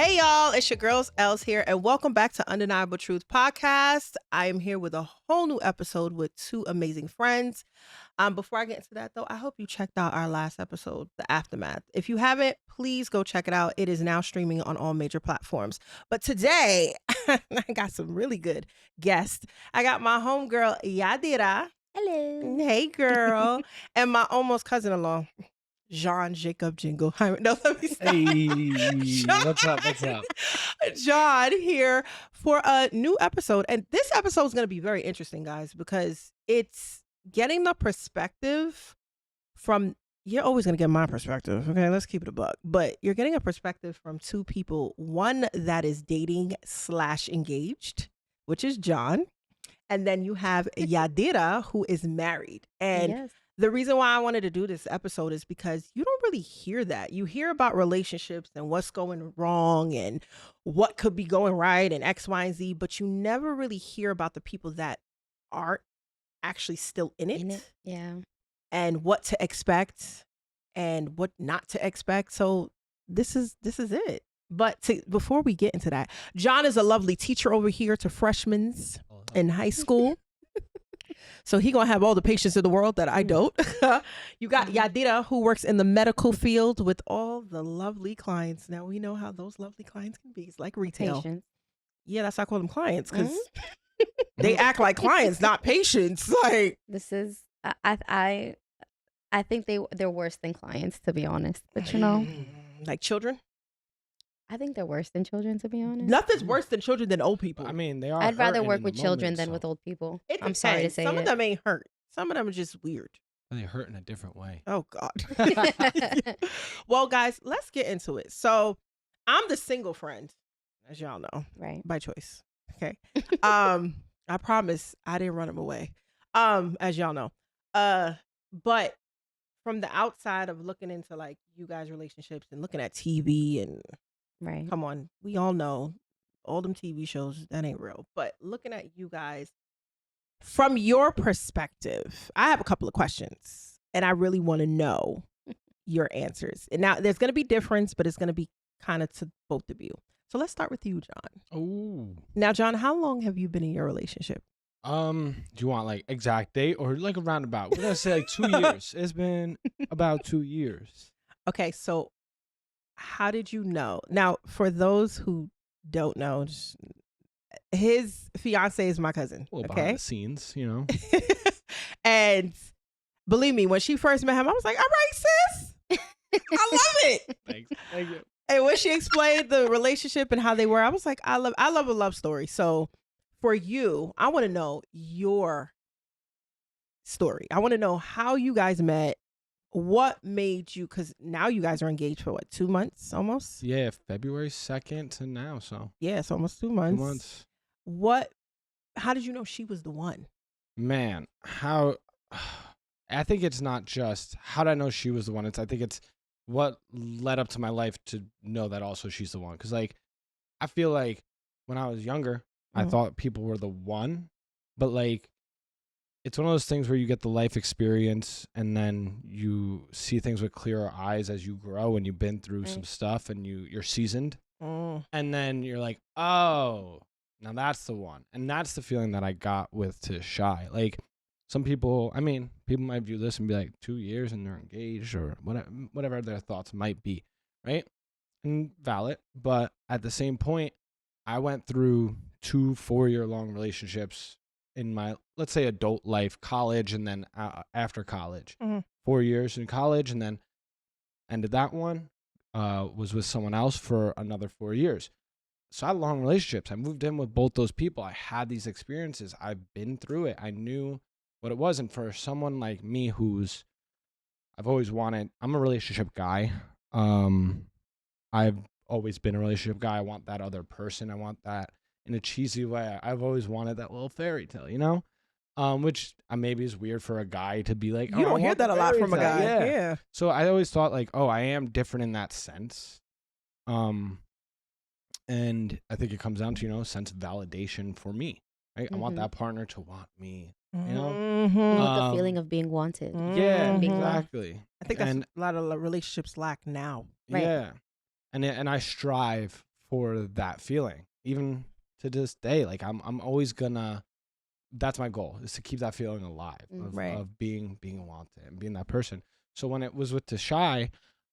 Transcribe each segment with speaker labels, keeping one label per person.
Speaker 1: Hey y'all, it's your girls Els here, and welcome back to Undeniable Truth Podcast. I am here with a whole new episode with two amazing friends. Before I get into that though, I hope you checked out our last episode, The Aftermath. If you haven't, please go check it out. It is now streaming on all major platforms. But today, I got some really good guests. I got my homegirl Yadira.
Speaker 2: Hello.
Speaker 1: Hey girl. And my almost cousin-in-law, John Jacob Jingle. No, let me stop.
Speaker 3: Hey, what's up?
Speaker 1: John here for a new episode. And this episode is going to be very interesting, guys, because it's getting the perspective from, you're always going to get my perspective. Okay, let's keep it a buck. But you're getting a perspective from two people. One that is dating/engaged, which is John. And then you have Yadira, who is married. And
Speaker 2: Yes.
Speaker 1: the reason why I wanted to do this episode is because you don't really hear that. You hear about relationships and what's going wrong and what could be going right and X, Y, and Z, but you never really hear about the people that aren't actually still in it,
Speaker 2: Yeah.
Speaker 1: and what to expect and what not to expect. So this is it. But before we get into that, John is a lovely teacher over here to freshmen in high school. So he gonna have all the patience in the world that I don't. You got Yadira, who works in the medical field with all the lovely clients. Now we know how those lovely clients can be. It's like retail.
Speaker 2: Patience.
Speaker 1: Yeah, that's why I call them clients, because they act like clients, not patients. Like,
Speaker 2: This is I think they're worse than clients, to be honest. But you know,
Speaker 1: like children.
Speaker 2: I think they're worse than children, to be honest.
Speaker 1: Nothing's worse than children than old people.
Speaker 3: I mean, they are.
Speaker 2: I'd rather
Speaker 3: hurting
Speaker 2: work
Speaker 3: in
Speaker 2: with
Speaker 3: the
Speaker 2: children
Speaker 3: moment,
Speaker 2: than
Speaker 3: so
Speaker 2: with old people.
Speaker 1: it
Speaker 2: I'm sorry to
Speaker 1: depends.
Speaker 2: say
Speaker 1: Some
Speaker 2: it.
Speaker 1: of them ain't hurt. Some of them are just weird.
Speaker 3: They hurt in a different way.
Speaker 1: Oh God. Well, guys, let's get into it. So I'm the single friend, as y'all know,
Speaker 2: Right.
Speaker 1: by choice. Okay. I promise I didn't run him away. As y'all know. But from the outside of looking into like you guys' relationships and looking at TV and
Speaker 2: Right.
Speaker 1: come on, we all know all them TV shows, that ain't real. But looking at you guys from your perspective, I have a couple of questions and I really want to know your answers. And now there's going to be difference, but it's going to be kind of to both of you. So let's start with you, John.
Speaker 3: Oh.
Speaker 1: Now, John, how long have you been in your relationship?
Speaker 3: Do you want like exact date or like a roundabout? We're gonna say like 2 years. It's been about 2 years.
Speaker 1: Okay, so how did you know? Now, for those who don't know, his fiance is my cousin.
Speaker 3: Well,
Speaker 1: Okay.
Speaker 3: behind the scenes, you know.
Speaker 1: And believe me, when she first met him, I was like, all right, sis. I love it.
Speaker 3: Thanks. Thank you.
Speaker 1: And when she explained the relationship and how they were, I was like, I love a love story. So for you, I want to know your story. I want to know how you guys met. What made you, because now you guys are engaged for what, 2 months almost?
Speaker 3: Yeah, February 2nd to now, so
Speaker 1: Yeah, it's almost 2
Speaker 3: 2
Speaker 1: months.
Speaker 3: months.
Speaker 1: How did you know she was the one?
Speaker 3: Man, how I think it's not just how did I know she was the one. I think it's what led up to my life to know that also she's the one. Because like I feel like when I was younger, I
Speaker 1: Mhm.
Speaker 3: thought people were the one, but like it's one of those things where you get the life experience and then you see things with clearer eyes as you grow and you've been through some stuff and you're seasoned, and then you're like, oh, now that's the one. And that's the feeling that I got with to Shy. Like some people, I mean, people might view this and be like 2 years and they're engaged or whatever their thoughts might be, right? And valid, but at the same point, I went through 2 4-year-long relationships in my, let's say, adult life, college, and then after college.
Speaker 1: Mhm.
Speaker 3: 4 years in college, and then ended that one, was with someone else for another 4 years. So I had long relationships. I moved in with both those people. I had these experiences. I've been through it. I knew what it was. And for someone like me I've always wanted, I'm a relationship guy. I've always been a relationship guy. I want that other person. I want that in a cheesy way. I've always wanted that little fairy tale, you know? Which maybe is weird for a guy to be like,
Speaker 1: You don't hear that a lot from a guy. Yeah.
Speaker 3: So I always thought like, oh, I am different in that sense. And I think it comes down to, sense of validation for me, right? I want that partner to want me, you know?
Speaker 2: The feeling of being wanted.
Speaker 3: Yeah,
Speaker 2: Being
Speaker 3: exactly.
Speaker 1: I think that's a lot of relationships lack now.
Speaker 2: Right.
Speaker 3: Yeah. And I strive for that feeling. Even to this day, like I'm always gonna, that's my goal, is to keep that feeling alive of being wanted and being that person. So when it was with Tashai,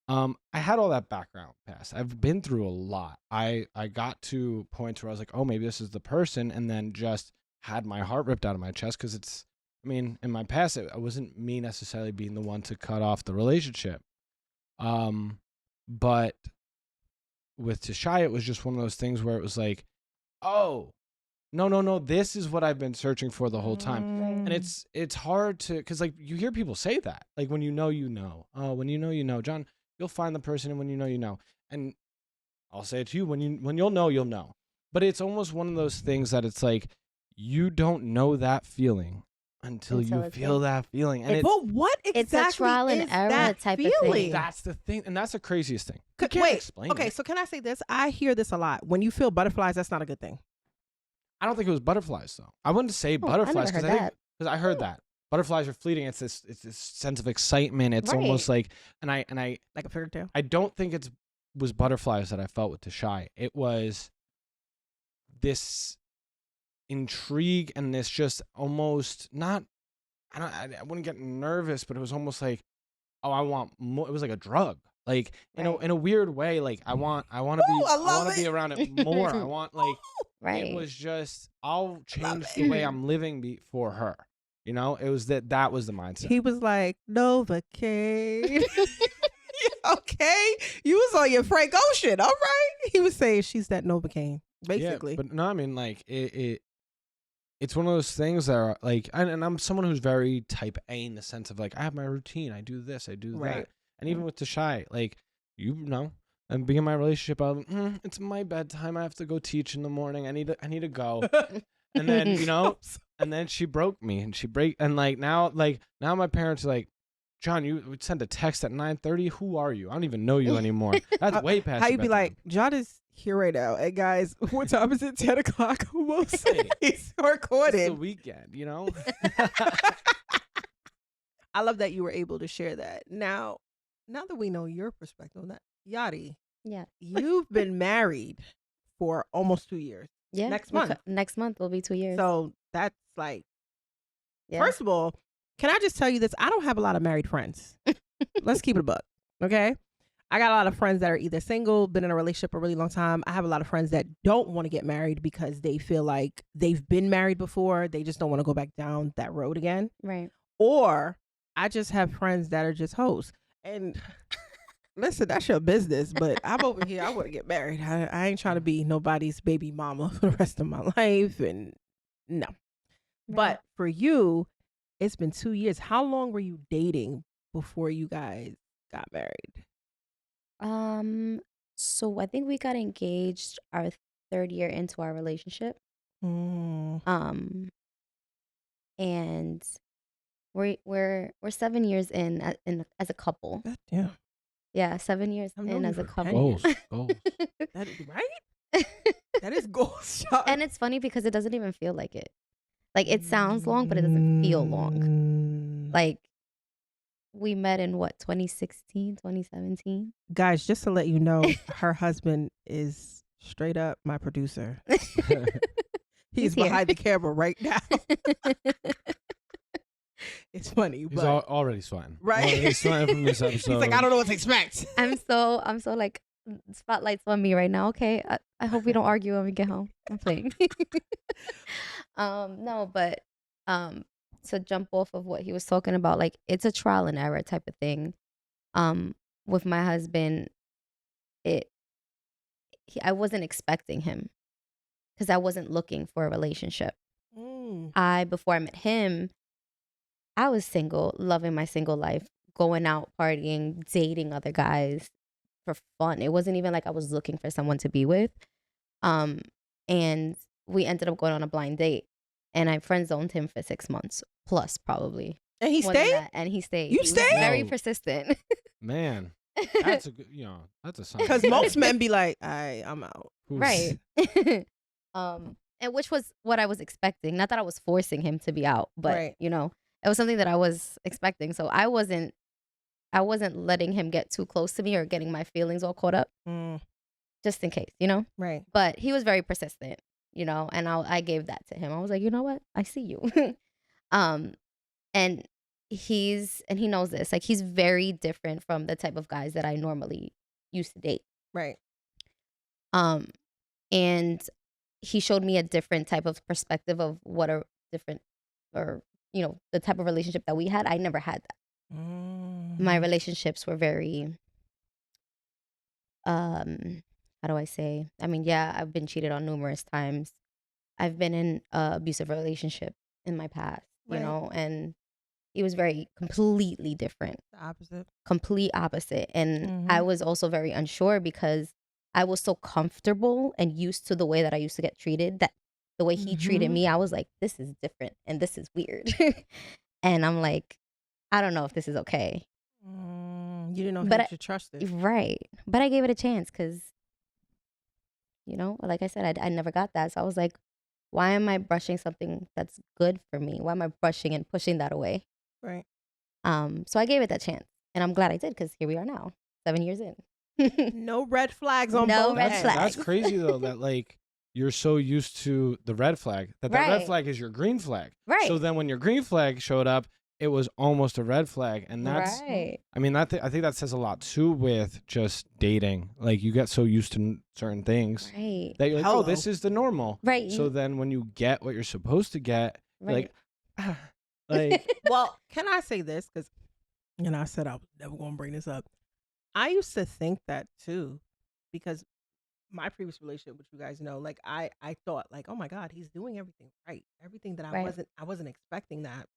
Speaker 3: I had all that background past. I've been through a lot. I got to points where I was like, oh, maybe this is the person, and then just had my heart ripped out of my chest, because it's, I mean, in my past, it wasn't me necessarily being the one to cut off the relationship. But with Tashai, it was just one of those things where it was like, oh, no, this is what I've been searching for the whole time. And it's hard to, because like you hear people say that, like when you know, when you know, John, you'll find the person, and when you know, and I'll say it to you, when you'll know. But it's almost one of those things that it's like, you don't know that feeling until you feel that feeling. And
Speaker 1: but what exactly
Speaker 2: it's a trial and error
Speaker 1: that
Speaker 2: type
Speaker 1: feeling?
Speaker 2: of thing.
Speaker 3: That's the thing, and that's the craziest thing. You can't
Speaker 1: Wait,
Speaker 3: explain
Speaker 1: okay,
Speaker 3: it.
Speaker 1: so can I say this? I hear this a lot. When you feel butterflies, that's not a good thing.
Speaker 3: I don't think it was butterflies though. I wouldn't say butterflies, because I heard that butterflies are fleeting. It's this sense of excitement. It's almost like, and I
Speaker 1: like a fairy tale.
Speaker 3: I don't think it was butterflies that I felt with Tashai. It was this intrigue and this just almost not. I wouldn't get nervous, but it was almost like, oh, I want more. It was like a drug. Like in a weird way, like I want to be around it more. I want, like, it was just, I'll change the way I'm living for her. You know, it was that was the mindset.
Speaker 1: He was like, Novocaine. Okay, you was on your Frank Ocean, all right. He was saying she's that Novocaine, basically.
Speaker 3: Yeah, but no, I mean, like it's one of those things that are like, and I'm someone who's very type A in the sense of like, I have my routine, I do this, I do that. And even with Tashai, like, you know, and being in my relationship, it's my bedtime. I have to go teach in the morning. I need to go. And then, you know, and then she broke me, and like now my parents are like, John, you would send a text at 9:30. Who are you? I don't even know you anymore. That's way past.
Speaker 1: How you be like, John is here right now, and guys, what time is it? 10 o'clock almost. He's recorded.
Speaker 3: It's the weekend, you know.
Speaker 1: I love that you were able to share that. Now that we know your perspective on that, Yadi, you've been married for almost 2 years.
Speaker 2: Yeah, next month will be 2 years.
Speaker 1: So that's like, first of all, can I just tell you this? I don't have a lot of married friends. Let's keep it a buck, okay? I got a lot of friends that are either single, been in a relationship a really long time. I have a lot of friends that don't want to get married because they feel like they've been married before. They just don't want to go back down that road again.
Speaker 2: Right.
Speaker 1: Or I just have friends that are just hoes. And listen, that's your business, but I'm over here. I want to get married. I ain't trying to be nobody's baby mama for the rest of my life. And no. Right. But for you, it's been 2 years. How long were you dating before you guys got married?
Speaker 2: So I think we got engaged our 3rd year into our relationship. And we're 7 years in as a couple.
Speaker 1: Yeah.
Speaker 2: Yeah, 7 years in as a couple.
Speaker 3: Goals.
Speaker 1: That is right. That is goals.
Speaker 2: And it's funny because it doesn't even feel like it. Like, it sounds long, but it doesn't feel long. Like, we met in 2016, 2017.
Speaker 1: Guys, just to let you know, her husband is straight up my producer. He's behind the camera right now. It's funny.
Speaker 3: He's already sweating.
Speaker 1: Right?
Speaker 3: He's sweating from this episode.
Speaker 1: He's like, I don't know what to expect.
Speaker 2: I'm so like, spotlight's on me right now. Okay, I hope we don't argue when we get home. I'm playing. No, but to jump off of what he was talking about, like, it's a trial and error type of thing. With my husband, I wasn't expecting him because I wasn't looking for a relationship. Before I met him, I was single, loving my single life, going out, partying, dating other guys for fun. It wasn't even like I was looking for someone to be with. And we ended up going on a blind date, and I friend zoned him for 6 months plus, probably.
Speaker 1: And he stayed?
Speaker 2: And he stayed.
Speaker 1: You stayed?
Speaker 2: Very persistent.
Speaker 3: Man, that's a good, that's a sign.
Speaker 1: Because most men be like, I'm out.
Speaker 2: Right. And which was what I was expecting. Not that I was forcing him to be out, but
Speaker 1: right.
Speaker 2: It was something that I was expecting. So I wasn't letting him get too close to me or getting my feelings all caught up. just in case, you know?
Speaker 1: Right.
Speaker 2: But he was very persistent, you know, and I gave that to him. I was like, you know what? I see you. um, and he knows this. Like, he's very different from the type of guys that I normally used to date.
Speaker 1: Right.
Speaker 2: And he showed me a different type of perspective of what a different, or, you know, the type of relationship that we had. I never had that. My relationships were very, how do I say? I mean, yeah, I've been cheated on numerous times. I've been in a abusive relationship in my past, you
Speaker 1: Right.
Speaker 2: know, and it was very completely different.
Speaker 1: The opposite.
Speaker 2: Complete opposite. And I was also very unsure because I was so comfortable and used to the way that I used to get treated, that the way he treated me, I was like, this is different and this is weird. And I'm like, I don't know if this is okay.
Speaker 1: You didn't know
Speaker 2: But
Speaker 1: if you trusted.
Speaker 2: Right. But I gave it a chance because, you know, like I said, I never got that. So I was like, why am I brushing something that's good for me? Why am I brushing and pushing that away?
Speaker 1: Right.
Speaker 2: So I gave it that chance. And I'm glad I did, because here we are now, 7 years in.
Speaker 1: No red flags on
Speaker 2: No
Speaker 1: both
Speaker 2: red
Speaker 1: ends.
Speaker 2: flags.
Speaker 3: That's crazy though, that like you're so used to the red flag that red
Speaker 2: Right.
Speaker 3: flag is your green flag.
Speaker 2: Right.
Speaker 3: So then when your green flag showed up, it was almost a red flag, and that's
Speaker 2: Right.
Speaker 3: I mean I think that says a lot too with just dating. Like you get so used to certain things
Speaker 2: Right.
Speaker 3: that you're like,
Speaker 1: Hello.
Speaker 3: oh, this is the normal.
Speaker 2: Right.
Speaker 3: So then when you get what you're supposed to get, you're
Speaker 2: Right.
Speaker 3: like, like
Speaker 1: Well, can I say this? Because, you know, I said I was never going to bring this up. I used to think that too, because my previous relationship, which you guys know, like I thought like, oh my God, he's doing everything right. Everything that
Speaker 2: Right.
Speaker 1: I wasn't expecting that.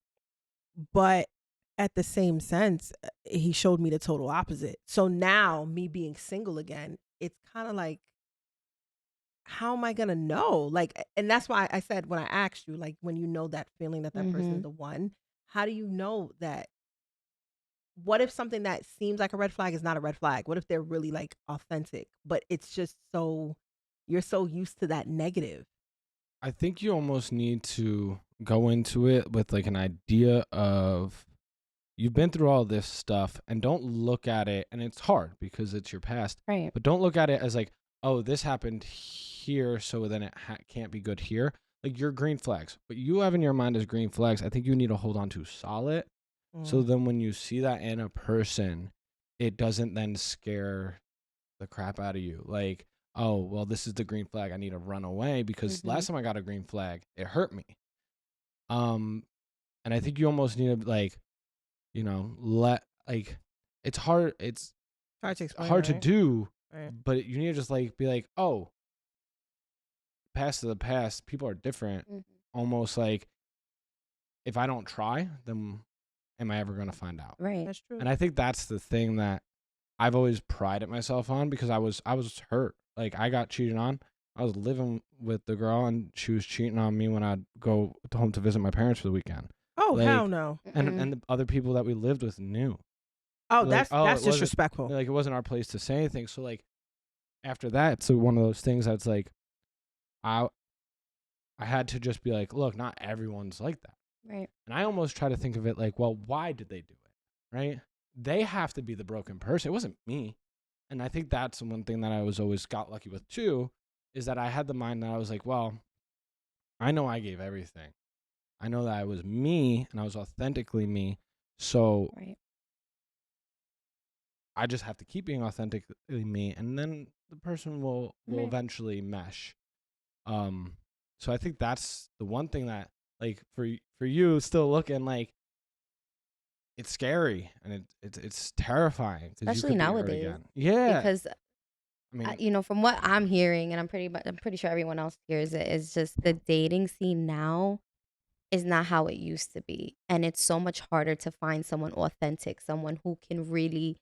Speaker 1: But at the same sense, he showed me the total opposite. So now me being single again, it's kind of like, how am I going to know? Like, and that's why I said, when I asked you, like, when you know that feeling that person is the one, how do you know that? What if something that seems like a red flag is not a red flag? What if they're really like authentic, but it's just so, you're so used to that negative?
Speaker 3: I think you almost need to go into it with like an idea of you've been through all this stuff, and don't look at it, and it's hard because it's your past,
Speaker 2: Right.
Speaker 3: but don't look at it as like, oh, this happened here, so then it can't be good here. Like your green flags, what you have in your mind as green flags, I think you need to hold on to solid. So then when you see that in a person, it doesn't then scare the crap out of you. Like, oh, well, this is the green flag. I need to run away because last time I got a green flag, it hurt me. And I think you almost need to, like, you know, it's hard. It's
Speaker 1: hard to explain,
Speaker 3: hard to
Speaker 1: right?
Speaker 3: do,
Speaker 1: Right.
Speaker 3: but you need to just like be like, oh, past to the past, people are different. Almost like if I don't try, then am I ever going to find out?
Speaker 2: Right.
Speaker 1: That's true.
Speaker 3: And I think that's the thing that I've always prided myself on, because I was hurt. Like I got cheated on. I was living with the girl, and she was cheating on me when I'd go home to visit my parents for the weekend.
Speaker 1: Oh,
Speaker 3: like,
Speaker 1: hell no.
Speaker 3: And the other people that we lived with knew.
Speaker 1: Oh,
Speaker 3: Like,
Speaker 1: that's
Speaker 3: it wasn't-
Speaker 1: disrespectful.
Speaker 3: Like it wasn't our place to say anything. So like after that, it's one of those things that's like I had to just be like, look, not everyone's like that.
Speaker 2: Right.
Speaker 3: And I almost try to think of it like, well, why did they do it? Right? They have to be the broken person. It wasn't me. And I think that's one thing that I was always got lucky with too, is that I had the mind that I was like, well, I know I gave everything. I know that I was me and I was authentically me. So
Speaker 2: Right.
Speaker 3: I just have to keep being authentically me, and then the person will
Speaker 2: Right.
Speaker 3: eventually mesh. So I think that's the one thing that, like, for you still looking like, it's scary and it's terrifying, 'cause you
Speaker 2: Especially
Speaker 3: could be hurt
Speaker 2: nowadays.
Speaker 3: again. Yeah,
Speaker 2: Because,
Speaker 3: I mean,
Speaker 2: you know, from what I'm hearing, and I'm pretty sure everyone else hears it, is just the dating scene now is not how it used to be. And it's so much harder to find someone authentic, someone who can really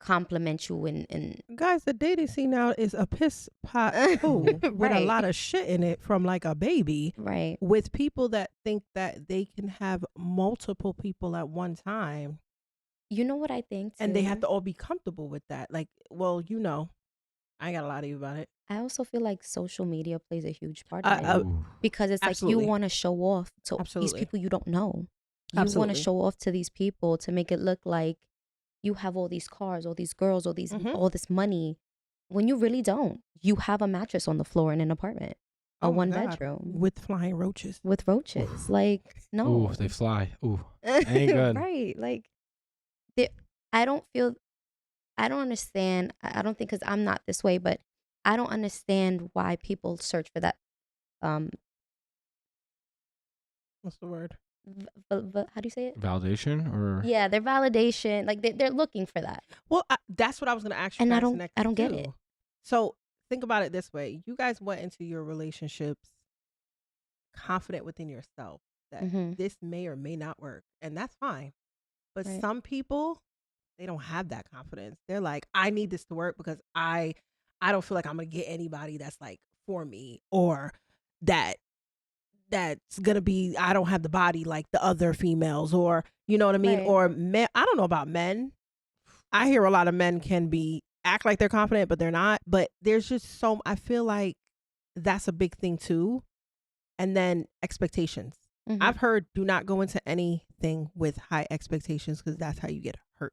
Speaker 2: compliment you and
Speaker 1: Guys, the dating scene now is a piss pot pool with a
Speaker 2: Right.
Speaker 1: lot of shit in it from like a baby,
Speaker 2: right.
Speaker 1: with people that think that they can have multiple people at one time,
Speaker 2: You know what I think too?
Speaker 1: and they have to all be comfortable with that. Like, well, you know, I ain't got a lot of you about it.
Speaker 2: I also feel like social media plays a huge part in it.
Speaker 3: ooh.
Speaker 2: Because it's like
Speaker 1: Absolutely.
Speaker 2: you want to show off to
Speaker 1: Absolutely.
Speaker 2: these people you don't know. You want
Speaker 1: Absolutely.
Speaker 2: to show off to these people to make it look like you have all these cars, all these girls, all this money. when you really don't. You have a mattress on the floor in an apartment, a
Speaker 1: Oh my
Speaker 2: one
Speaker 1: God.
Speaker 2: bedroom
Speaker 1: With flying roaches.
Speaker 2: with roaches. Like, no.
Speaker 3: Ooh, they fly. Ooh, ain't good.
Speaker 2: Right. Like, I don't feel, I don't understand. I don't think, because I'm not this way, but I don't understand why people search for that.
Speaker 1: What's the word?
Speaker 2: How do you say it?
Speaker 3: Validation or
Speaker 2: Yeah, their validation. Like, they're looking for that.
Speaker 1: Well, that's what I was going to ask you
Speaker 2: And
Speaker 1: guys
Speaker 2: I don't
Speaker 1: next
Speaker 2: get
Speaker 1: too.
Speaker 2: it.
Speaker 1: So think about it this way. You guys went into your relationships confident within yourself that this may or may not work. And that's fine. But
Speaker 2: Right.
Speaker 1: some people, they don't have that confidence. They're like, I need this to work because I don't feel like I'm going to get anybody that's like for me, or that's gonna be, I don't have the body like the other females, or you know what I mean?
Speaker 2: Right.
Speaker 1: Or men, I don't know about men. I hear a lot of men can act like they're confident, but they're not. But there's just I feel like that's a big thing too. And then expectations. I've heard, do not go into anything with high expectations because that's how you get hurt.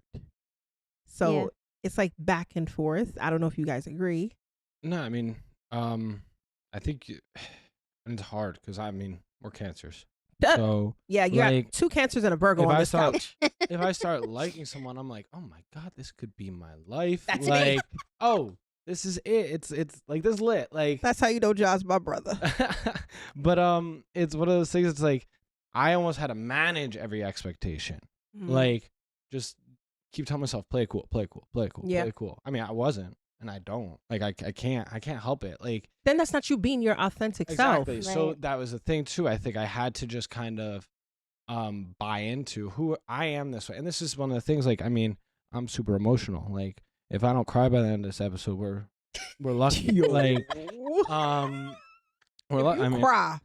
Speaker 1: So it's like back and forth. I don't know if you guys agree.
Speaker 3: no? I mean, I think and it's hard because I mean we're cancers. So
Speaker 1: yeah, you
Speaker 3: like,
Speaker 1: got 2 cancers and a Virgo on this couch.
Speaker 3: If I start liking someone, I'm like, oh my God, this could be my life.
Speaker 1: That's
Speaker 3: like,
Speaker 1: me.
Speaker 3: Oh, this is it. It's like this lit. Like
Speaker 1: That's how you know John's my brother.
Speaker 3: But it's one of those things. It's like I almost had to manage every expectation. Like just keep telling myself, play it cool, play it cool, play it cool, play it cool. I mean, I wasn't, and I don't. Like I can't help it. Like
Speaker 1: then that's not you being your authentic self.
Speaker 3: Exactly. So that was the thing too. I think I had to just kind of buy into who I am this way. And this is one of the things, like, I mean, I'm super emotional. Like, if I don't cry by the end of this episode, we're lucky. Like, I mean,
Speaker 1: cry.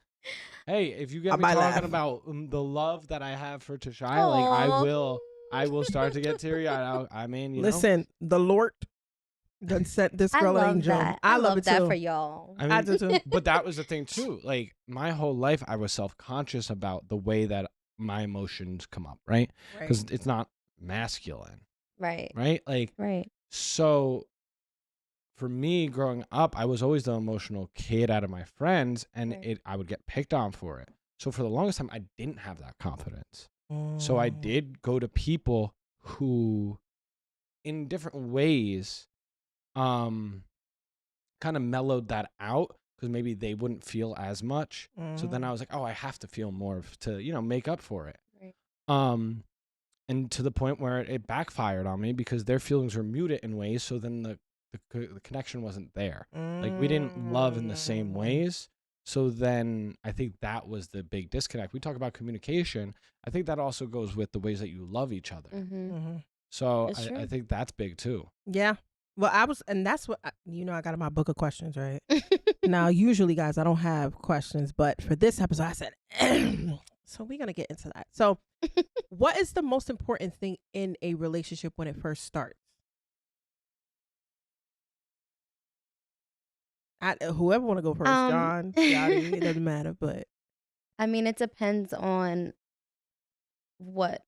Speaker 3: Hey, if you get me talking about the love that I have for Tashai, like I will start to get teary eyed. I mean,
Speaker 1: listen, the Lord done sent this girl an angel.
Speaker 2: That.
Speaker 1: I love it
Speaker 2: that
Speaker 1: too.
Speaker 2: for y'all.
Speaker 3: I mean,
Speaker 1: I do too.
Speaker 3: But that was the thing too. Like my whole life, I was self-conscious about the way that my emotions come up, right? Because it's not masculine,
Speaker 2: Right.
Speaker 3: Like,
Speaker 2: right.
Speaker 3: So for me, growing up, I was always the emotional kid out of my friends, and I would get picked on for it. So for the longest time, I didn't have that confidence. So I did go to people who, in different ways, kind of mellowed that out because maybe they wouldn't feel as much. So then I was like, oh, I have to feel more to, make up for it. Right. And to the point where it backfired on me because their feelings were muted in ways. So then the connection wasn't there. Like we didn't love in the same ways. So then I think that was the big disconnect. We talk about communication. I think that also goes with the ways that you love each other. So I think that's big too.
Speaker 1: Yeah. Well, and that's what, I got in my book of questions, right? Now, usually, guys, I don't have questions, but for this episode, I said, so we're going to get into that. So what is the most important thing in a relationship when it first starts? Whoever want to go first, John, Yadira, it doesn't matter, but.
Speaker 2: I mean, it depends on what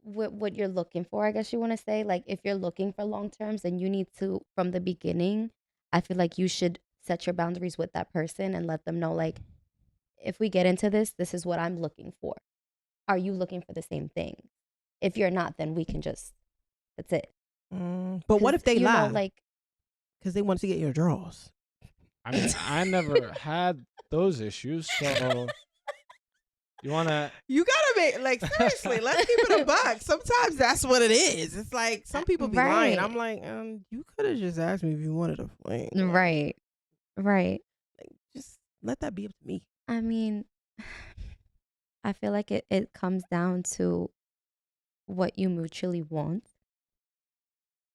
Speaker 2: you're looking for, I guess you want to say. Like, if you're looking for long terms, then you need to, from the beginning, I feel like you should set your boundaries with that person and let them know, like, if we get into this is what I'm looking for. Are you looking for the same thing? If you're not, then we can that's it.
Speaker 1: But what if they lie?
Speaker 2: Like,
Speaker 1: because they want to get your drawers.
Speaker 3: I mean, I never had those issues, so you gotta
Speaker 1: make, like, seriously, let's keep it a buck. Sometimes that's what it is. It's like some people be lying. I'm like, you could have just asked me if you wanted a fling.
Speaker 2: Right. Like,
Speaker 1: just let that be up to me.
Speaker 2: I mean, I feel like it comes down to what you mutually want.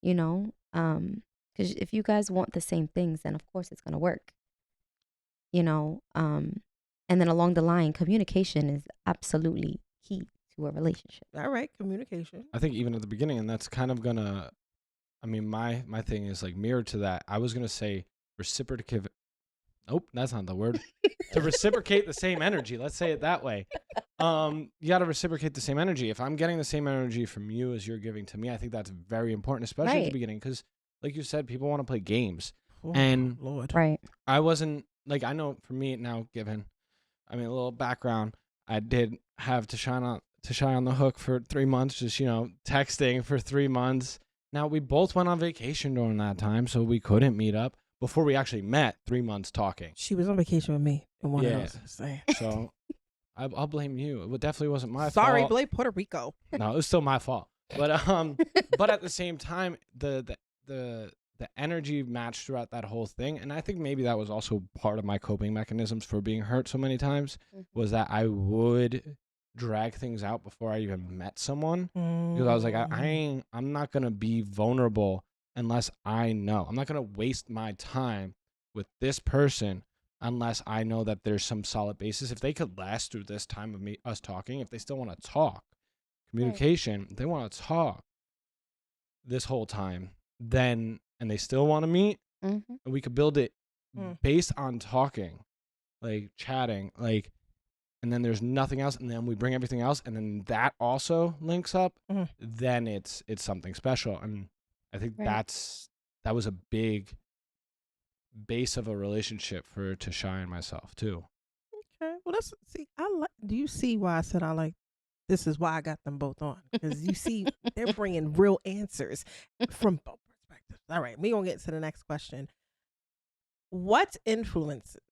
Speaker 2: Because if you guys want the same things, then of course it's gonna work. And then along the line, communication is absolutely key to a relationship.
Speaker 1: All right, communication.
Speaker 3: I think even at the beginning, and that's kind of gonna, I mean, my thing is like mirrored to that. I was gonna say reciprocative Oh, that's not the word. To reciprocate the same energy. Let's say it that way. You got to reciprocate the same energy. If I'm getting the same energy from you as you're giving to me, I think that's very important, especially at the beginning. Because like you said, people want to play games.
Speaker 1: Oh,
Speaker 3: and
Speaker 1: Lord.
Speaker 2: Right.
Speaker 3: I wasn't like, I know for me now, a little background, I did have to shine on the hook for 3 months, just, texting for 3 months. Now we both went on vacation during that time, so we couldn't meet up. Before we actually met, 3 months talking.
Speaker 1: She was on vacation with me in one of those.
Speaker 3: So I'll blame you. It definitely wasn't my fault.
Speaker 1: Sorry, blame Puerto Rico.
Speaker 3: No, it was still my fault. But at the same time, the energy matched throughout that whole thing, and I think maybe that was also part of my coping mechanisms for being hurt so many times, was that I would drag things out before I even met someone, because I was like, I'm not gonna be vulnerable unless I know. I'm not going to waste my time with this person unless I know that there's some solid basis. If they could last through this time of us talking, if they still want to talk, communication, if they want to talk this whole time, then, and they still want to meet, we could build it based on talking, like chatting, like, and then there's nothing else, and then we bring everything else, and then that also links up, then it's something special. And I think that was a big base of a relationship for Tasha and myself too.
Speaker 1: Okay, well, do you see why I said this is why I got them both on, because you see they're bringing real answers from both perspectives. All right, we gonna get to the next question. What influences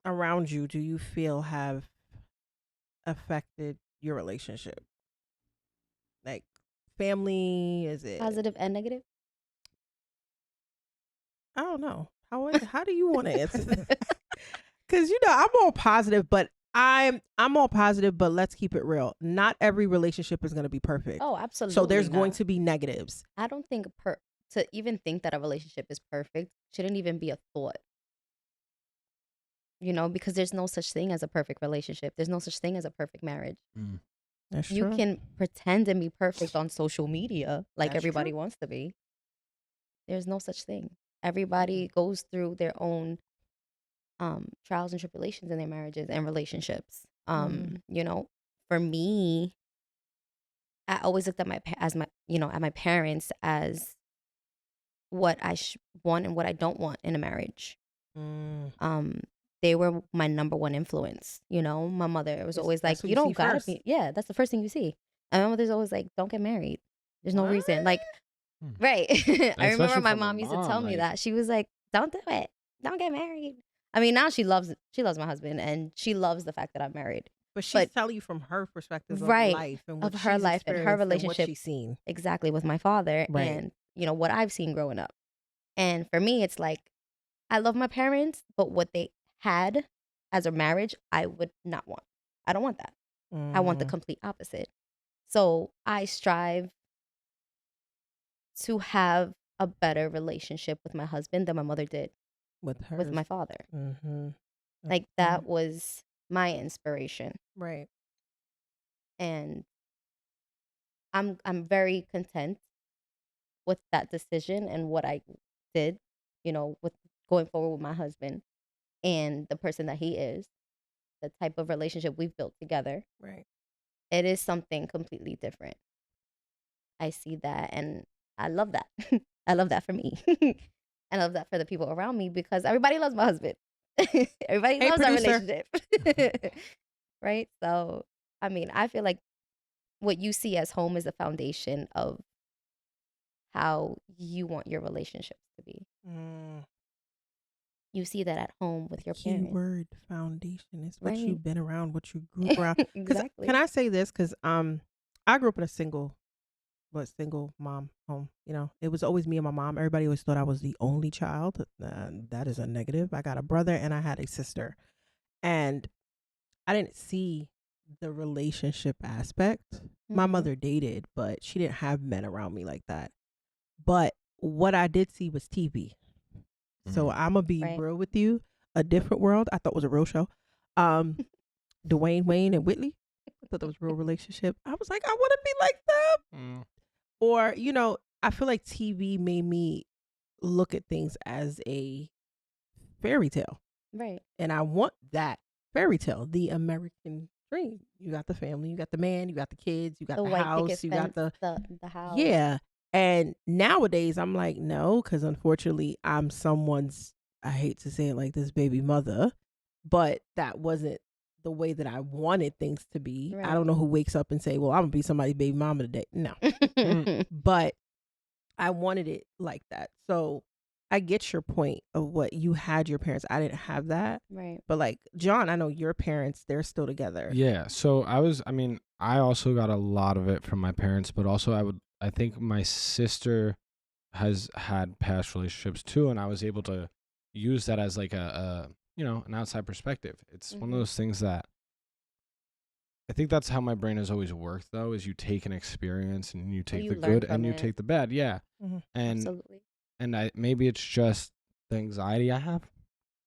Speaker 1: around you do you feel have affected your relationship? Like family, is it
Speaker 2: positive and negative?
Speaker 1: I don't know. How do you want to answer that? Because I'm all positive, but I'm all positive, but let's keep it real. Not every relationship is going to be perfect.
Speaker 2: Oh, absolutely.
Speaker 1: So there's going to be negatives.
Speaker 2: I don't think to even think that a relationship is perfect shouldn't even be a thought. Because there's no such thing as a perfect relationship. There's no such thing as a perfect marriage.
Speaker 1: That's
Speaker 2: you
Speaker 1: true.
Speaker 2: can pretend and be perfect on social media like
Speaker 1: That's
Speaker 2: everybody
Speaker 1: true.
Speaker 2: wants to be. There's no such thing. Everybody goes through their own trials and tribulations in their marriages and relationships. For me, I always looked at my parents as what I want and what I don't want in a marriage. They were my number one influence. My mother was always like, you don't gotta be. Yeah, that's the first thing you see. And my mother's always like, don't get married. There's no reason. Like, right. I remember my mom used to tell me that. She was like, don't do it. Don't get married. I mean, now she loves my husband, and she loves the fact that I'm married.
Speaker 1: But she's telling you from her perspective of life and what her life and her relationship, and what she's seen
Speaker 2: exactly with my father, and what I've seen growing up. And for me, it's like, I love my parents, but what they had as a marriage, I would not want. I don't want that. I want the complete opposite. So I strive to have a better relationship with my husband than my mother did with my father. Like, that was my inspiration.
Speaker 1: Right.
Speaker 2: And I'm very content with that decision and what I did, with going forward with my husband and the person that he is, the type of relationship we've built together.
Speaker 1: Right.
Speaker 2: It is something completely different. I see that, and I love that. I love that for me. I love that for the people around me, because everybody loves my husband. Everybody loves our relationship. Right? So, I mean, I feel like what you see as home is the foundation of how you want your relationships to be. You see that at home with your parents.
Speaker 1: Keyword foundation is what you've been around, what you grew up around.
Speaker 2: Exactly.
Speaker 1: Can I say this? Because I grew up in a single mom home. It was always me and my mom. Everybody always thought I was the only child. That is a negative. I got a brother and I had a sister, and I didn't see the relationship aspect. My mother dated, but she didn't have men around me like that. But what I did see was TV. So I'm gonna be real with you. A Different World, I thought was a real show. Dwayne Wayne and Whitley, I thought that was a real relationship. I was like, I want to be like them. Or I feel like TV made me look at things as a fairy tale.
Speaker 2: Right.
Speaker 1: And I want that fairy tale, the American dream. You got the family, you got the man, you got the kids, you got
Speaker 2: The
Speaker 1: the
Speaker 2: white
Speaker 1: house,
Speaker 2: picket
Speaker 1: you got
Speaker 2: fence,
Speaker 1: the
Speaker 2: the house.
Speaker 1: yeah. And nowadays I'm like, no, because unfortunately I'm someone's, I hate to say it like this, baby mother, but that wasn't the way that I wanted things to be. I
Speaker 2: Right.
Speaker 1: don't know who wakes up and say, well, I'm gonna be somebody's baby mama today. No. But I wanted it like that. So I get your point of what you had your parents. I didn't have that.
Speaker 2: Right.
Speaker 1: But like John, I know your parents, they're still together.
Speaker 3: Yeah. So I also got a lot of it from my parents, but also I think my sister has had past relationships too, and I was able to use that as like a an outside perspective. It's one of those things that I think that's how my brain has always worked, though, is you take an experience and you take
Speaker 2: you
Speaker 3: the
Speaker 2: learn
Speaker 3: good
Speaker 2: from
Speaker 3: and you
Speaker 2: it.
Speaker 3: take the bad. Yeah.
Speaker 1: Mhm.
Speaker 3: And
Speaker 2: Absolutely.
Speaker 3: and maybe it's just the anxiety I have,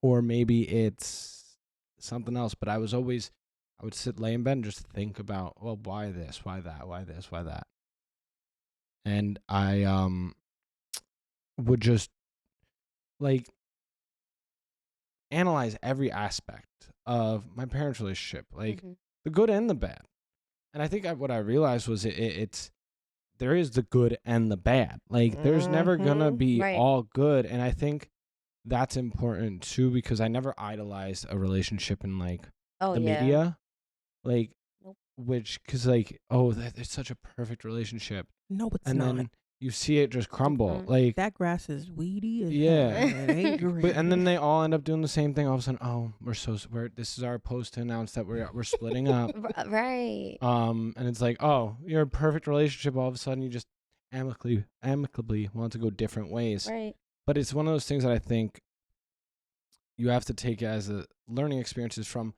Speaker 3: or maybe it's something else. But I would lay in bed and just think about, well, why this, why that, why this, why that. And I would just like analyze every aspect of my parents' relationship, like the good and the bad. And I think what I realized was it's there is the good and the bad. Like there's never gonna be
Speaker 2: Right.
Speaker 3: all good, and I think that's important too, because I never idolized a relationship in like
Speaker 2: Oh,
Speaker 3: the
Speaker 2: yeah.
Speaker 3: media, like
Speaker 2: Nope.
Speaker 3: because like, oh, it's such a perfect relationship,
Speaker 1: No, it's
Speaker 3: and
Speaker 1: not.
Speaker 3: then you see it just crumble. Like
Speaker 1: That grass is weedy as
Speaker 3: Yeah.
Speaker 1: hell. It ain't green.
Speaker 3: and then they all end up doing the same thing. All of a sudden, oh, this is our post to announce that we're splitting up.
Speaker 2: Right.
Speaker 3: And it's like, oh, you're a perfect relationship. All of a sudden, you just amicably want to go different ways.
Speaker 2: Right.
Speaker 3: But it's one of those things that I think you have to take as a learning experiences from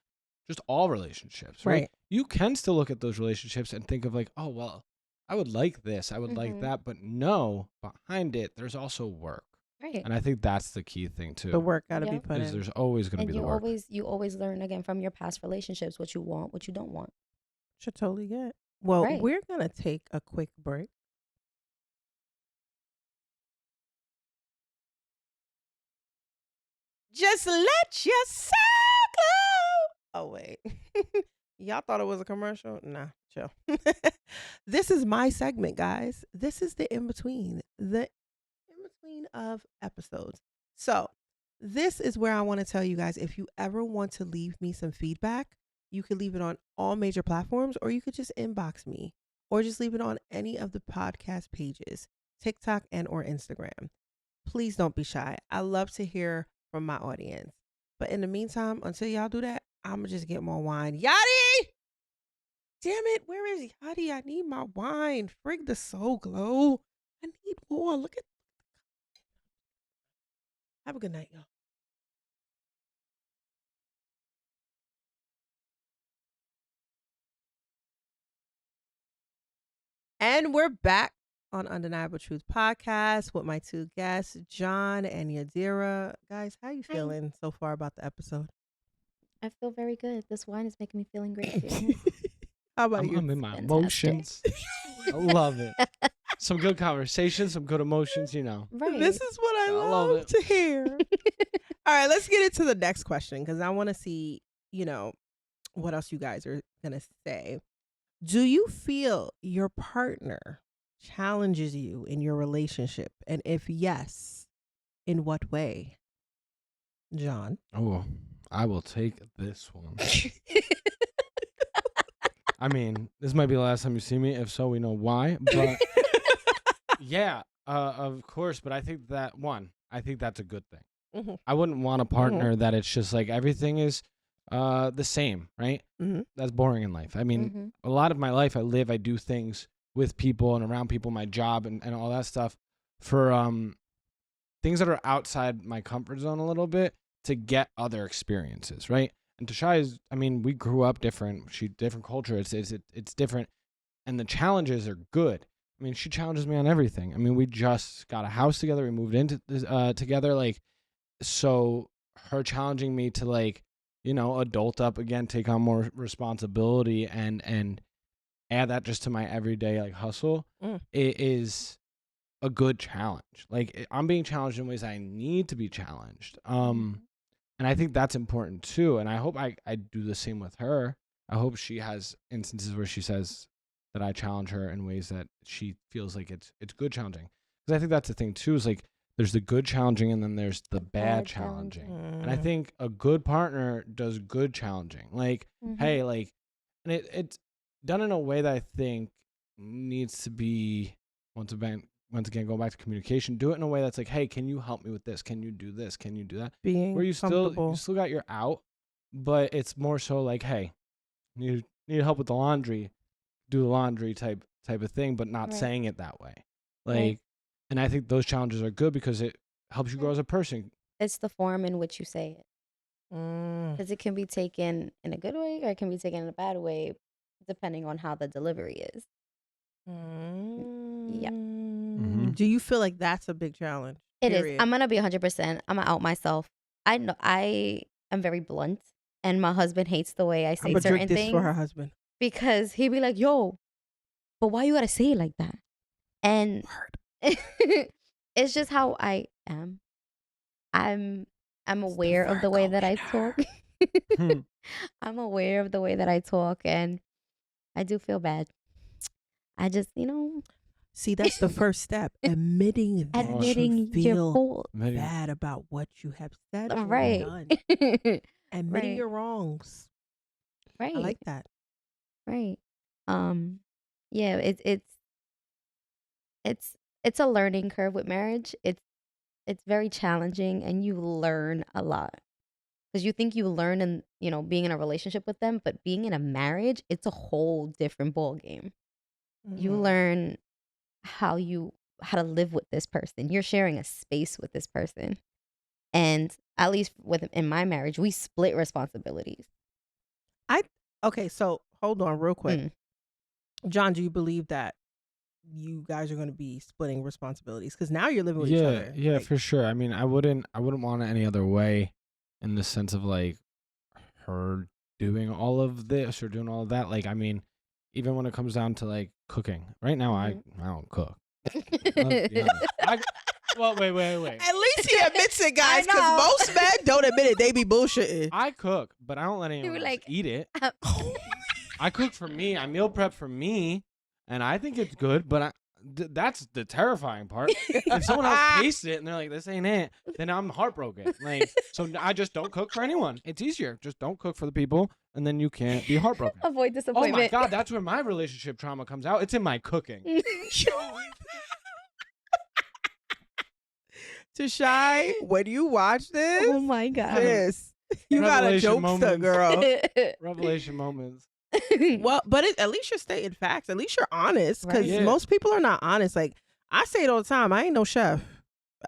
Speaker 3: just all relationships, right?
Speaker 1: Right.
Speaker 3: You can still look at those relationships and think of like, oh, well, I would like this, I would like that, but no, behind it, there's also work.
Speaker 2: Right.
Speaker 3: And I think that's the key thing too.
Speaker 1: The work got to be
Speaker 2: Yep.
Speaker 1: put
Speaker 3: Because
Speaker 1: in.
Speaker 3: there's always going to be
Speaker 2: And
Speaker 3: the work.
Speaker 2: you always learn again from your past relationships what you want, what you don't want.
Speaker 1: Should totally get. Well,
Speaker 2: Right.
Speaker 1: we're going to take a quick break. Just let your soul glow. Oh, wait. Y'all thought it was a commercial? Nah, chill. This is my segment, guys. This is the in-between. The in-between of episodes. So this is where I want to tell you guys, if you ever want to leave me some feedback, you could leave it on all major platforms, or you could just inbox me, or just leave it on any of the podcast pages, TikTok and or Instagram. Please don't be shy. I love to hear from my audience. But in the meantime, until y'all do that, I'm going to just get more wine. Yadi! Damn it. Where is Yadi? I need my wine. Frig the soul glow. I need more. Look at. Have a good night, y'all. And we're back on Undeniable Truth podcast with my two guests, John and Yadira. Guys, how you feeling so far about the episode?
Speaker 2: I feel very good. This wine is making me feeling great too.
Speaker 1: How about you?
Speaker 3: I'm in my
Speaker 2: Fantastic.
Speaker 3: emotions. I love it. Some good conversation, some good emotions,
Speaker 2: Right.
Speaker 1: This is what I love to hear. All right, let's get into the next question, because I want to see, what else you guys are going to say. Do you feel your partner challenges you in your relationship? And if yes, in what way? John?
Speaker 3: Oh, I will take this one. I mean, this might be the last time you see me. If so, we know why. But yeah, of course. But I think that's a good thing.
Speaker 1: Mm-hmm.
Speaker 3: I wouldn't want a partner that it's just like everything is the same, right?
Speaker 1: Mm-hmm.
Speaker 3: That's boring in life. I mean, a lot of my life I do things with people and around people, my job and all that stuff for things that are outside my comfort zone a little bit to get other experiences, right? And Tashai is, we grew up different. Different culture. It's different, and the challenges are good. I mean, she challenges me on everything. I mean, we just got a house together. We moved into this, together, like, so her challenging me to like, adult up again, take on more responsibility, and add that just to my everyday like hustle. It is a good challenge. Like I'm being challenged in ways I need to be challenged. And I think that's important too. And I hope I do the same with her. I hope she has instances where she says that I challenge her in ways that she feels like it's good challenging. Because I think that's the thing too, is like there's the good challenging and then there's the bad challenging. And I think a good partner does good challenging. Like, hey, like, and it's done in a way that I think needs to be, once again, going back to communication, do it in a way that's like, hey, can you help me with this? Can you do this? Can you do that?
Speaker 1: Being
Speaker 3: where you still got your out, but it's more so like, hey, you need help with the laundry, do the laundry type of thing, but not saying it that way. Like, and I think those challenges are good because it helps you grow as a person.
Speaker 2: It's the form in which you say it. Because it can be taken in a good way or it can be taken in a bad way, depending on how the delivery is. Yeah.
Speaker 1: Do you feel like that's a big challenge?
Speaker 2: It is. I'm gonna be 100%. I'm gonna out myself. I know I am very blunt, and my husband hates the way I say certain
Speaker 1: drink this
Speaker 2: things
Speaker 1: for her husband
Speaker 2: because he'd be like, "Yo, but why you gotta say it like that?" And it's just how I am. I'm aware of the way that I talk. I'm aware of the way that I talk, and I do feel bad. I just,
Speaker 1: see, that's the first step. Admitting you feel bad about what you have said or done. Admitting your wrongs.
Speaker 2: Right.
Speaker 1: I like that.
Speaker 2: Right. Yeah, it's a learning curve with marriage. It's very challenging and you learn a lot. Because you think you learn in, being in a relationship with them, but being in a marriage, it's a whole different ball game. You learn how to live with this person. You're sharing a space with this person. And at least in my marriage, we split responsibilities.
Speaker 1: Okay, so hold on real quick. John, do you believe that you guys are going to be splitting responsibilities? Because now you're living with each other.
Speaker 3: Yeah, for sure. I mean, I wouldn't want it any other way, in the sense of like her doing all of this or doing all of that. Like, I mean, even when it comes down to like cooking, right now I don't cook. Well, wait.
Speaker 1: At least he admits it, guys, because most men don't admit it. They be bullshitting.
Speaker 3: I cook, but I don't let anyone else eat it. I cook for me. I meal prep for me, and I think it's good, but that's the terrifying part. If someone else tastes it and they're like, this ain't it, then I'm heartbroken. Like, so I just don't cook for anyone. It's easier. Just don't cook for the people, and then you can't be heartbroken.
Speaker 2: Avoid disappointment.
Speaker 3: Oh my God, that's where my relationship trauma comes out. It's in my cooking.
Speaker 1: Tashai, when you watch this,
Speaker 2: oh my God,
Speaker 1: you got a jokester, girl.
Speaker 3: Revelation moments.
Speaker 1: Well, but at least you're stating facts. At least you're honest, because most people are not honest. Like, I say it all the time. I ain't no chef.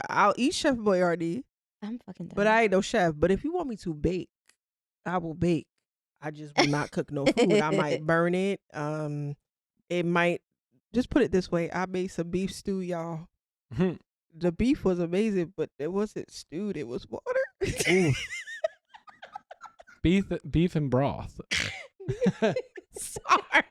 Speaker 1: I'll eat Chef Boyardee.
Speaker 2: I'm fucking done.
Speaker 1: But I ain't no chef. But if you want me to bake, I will bake. I just will not cook no food. I might burn it. It might, just put it this way. I made some beef stew, y'all. The beef was amazing, but it wasn't stewed. It was water.
Speaker 3: Beef and broth.
Speaker 1: Sorry.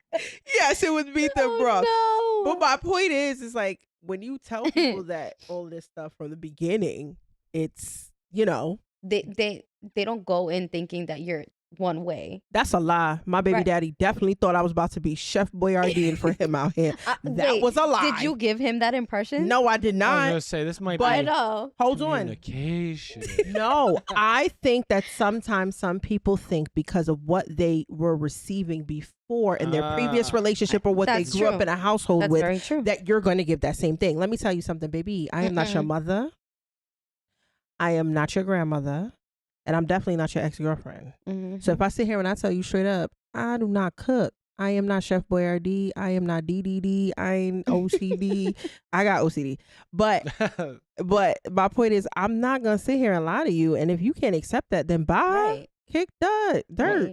Speaker 1: Yes, it was beef and broth.
Speaker 2: No.
Speaker 1: But my point is like, when you tell people that all this stuff from the beginning, it's,
Speaker 2: they don't go in thinking that you're one way.
Speaker 1: That's a lie. My baby daddy definitely thought I was about to be Chef Boyardee for him out here. That was a lie.
Speaker 2: Did you give him that impression?
Speaker 1: No, I did not.
Speaker 3: I was going to say, this might be
Speaker 1: hold on.
Speaker 3: Communication.
Speaker 1: No, I think that sometimes some people think because of what they were receiving before in their previous relationship or what they grew up in a household with, that you're going to give that same thing. Let me tell you something, baby. I am not your mother. I am not your grandmother. And I'm definitely not your ex-girlfriend. So if I sit here and I tell you straight up, I do not cook. I am not Chef Boyardee. I am not DDD. I ain't OCD. I got OCD. But my point is, I'm not going to sit here and lie to you. And if you can't accept that, then bye.
Speaker 2: Right.
Speaker 1: Kick dirt,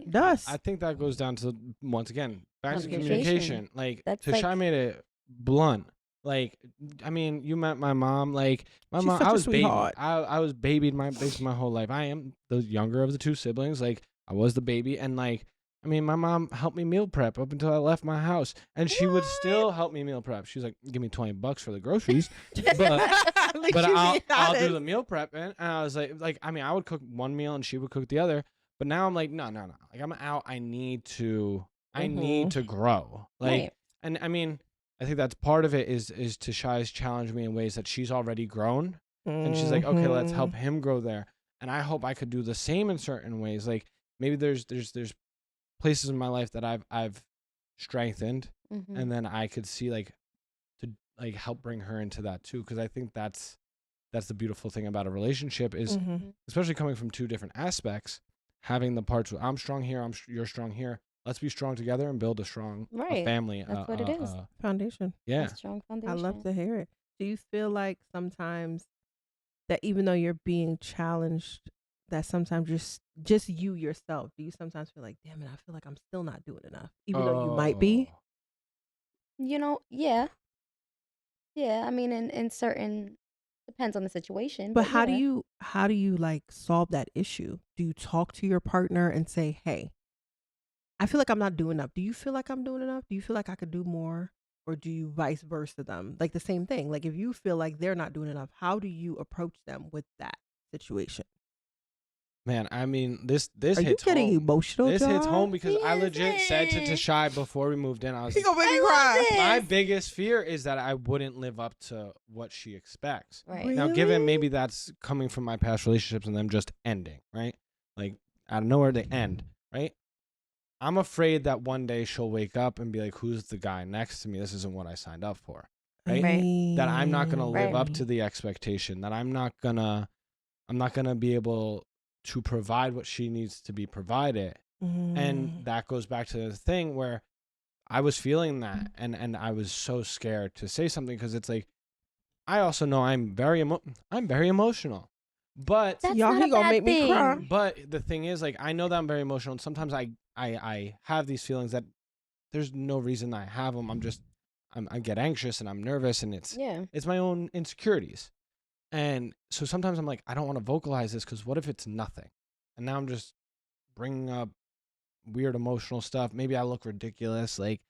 Speaker 1: dust.
Speaker 3: I think that goes down to, once again, back to communication. Like, Tashai made it blunt. Like, I mean, you met my mom. Like, my mom, I was babied. I was babied basically my whole life. I am the younger of the two siblings. Like, I was the baby. And, like, I mean, my mom helped me meal prep up until I left my house. And she would still help me meal prep. She was like, give me $20 for the groceries. But But
Speaker 1: you
Speaker 3: I'll
Speaker 1: being
Speaker 3: do
Speaker 1: honest.
Speaker 3: the meal prep, and I was like I mean, I would cook one meal and she would cook the other. But now I'm like, no. Like I'm out. I need to grow. Like,
Speaker 2: Right.
Speaker 3: and I mean, I think that's part of it is to Shai's challenge me in ways that she's already grown, and she's like, okay, let's help him grow there. And I hope I could do the same in certain ways. Like maybe there's places in my life that I've strengthened, and then I could see like to like help bring her into that too, because I think that's the beautiful thing about a relationship is especially coming from two different aspects, having the parts where I'm strong here, you're strong here. Let's be strong together and build a strong
Speaker 2: Right.
Speaker 3: family.
Speaker 2: That's what it is.
Speaker 1: Foundation.
Speaker 3: Yeah.
Speaker 2: A strong foundation.
Speaker 1: I love to hear it. Do you feel like sometimes that even though you're being challenged, that sometimes just you yourself, do you sometimes feel like, damn it, I feel like I'm still not doing enough, even though you might be?
Speaker 2: You know, yeah. Yeah, I mean, in certain, depends on the situation.
Speaker 1: But how
Speaker 2: yeah.
Speaker 1: do you like solve that issue? Do you talk to your partner and say, hey, I feel like I'm not doing enough. Do you feel like I'm doing enough? Do you feel like I could do more? Or do you vice versa them? Like the same thing. Like if you feel like they're not doing enough, how do you approach them with that situation?
Speaker 3: Man, I mean, this
Speaker 1: Are you
Speaker 3: hits
Speaker 1: getting
Speaker 3: home.
Speaker 1: emotional,
Speaker 3: This hits
Speaker 1: John?
Speaker 3: home because I legit said to
Speaker 2: Listen.
Speaker 3: Shai before we moved in, I was
Speaker 1: He
Speaker 3: like,
Speaker 1: gonna make me
Speaker 2: I love
Speaker 1: cry.
Speaker 2: this.
Speaker 3: my biggest fear is that I wouldn't live up to what she expects.
Speaker 2: Right.
Speaker 1: Really?
Speaker 3: Now, given maybe that's coming from my past relationships and them just ending, right? Like out of nowhere they end, right? I'm afraid that one day she'll wake up and be like, who's the guy next to me? This isn't what I signed up for, right?
Speaker 2: Right.
Speaker 3: That I'm not going to live up
Speaker 2: Right.
Speaker 3: to the expectation, that I'm not going to be able to provide what she needs to be provided. And that goes back to the thing where I was feeling that and I was so scared to say something because it's like I also know I'm very emotional. But
Speaker 2: That's
Speaker 1: Y'all,
Speaker 2: not
Speaker 1: he
Speaker 2: a
Speaker 1: gonna
Speaker 2: bad
Speaker 1: make me
Speaker 2: thing.
Speaker 1: cry.
Speaker 3: but the thing is, like, I know that I'm very emotional, and sometimes I have these feelings that there's no reason I have them. I get anxious and I'm nervous, and it's
Speaker 2: Yeah.
Speaker 3: my own insecurities. And so sometimes I'm like, I don't want to vocalize this because what if it's nothing? And now I'm just bringing up weird emotional stuff. Maybe I look ridiculous. Like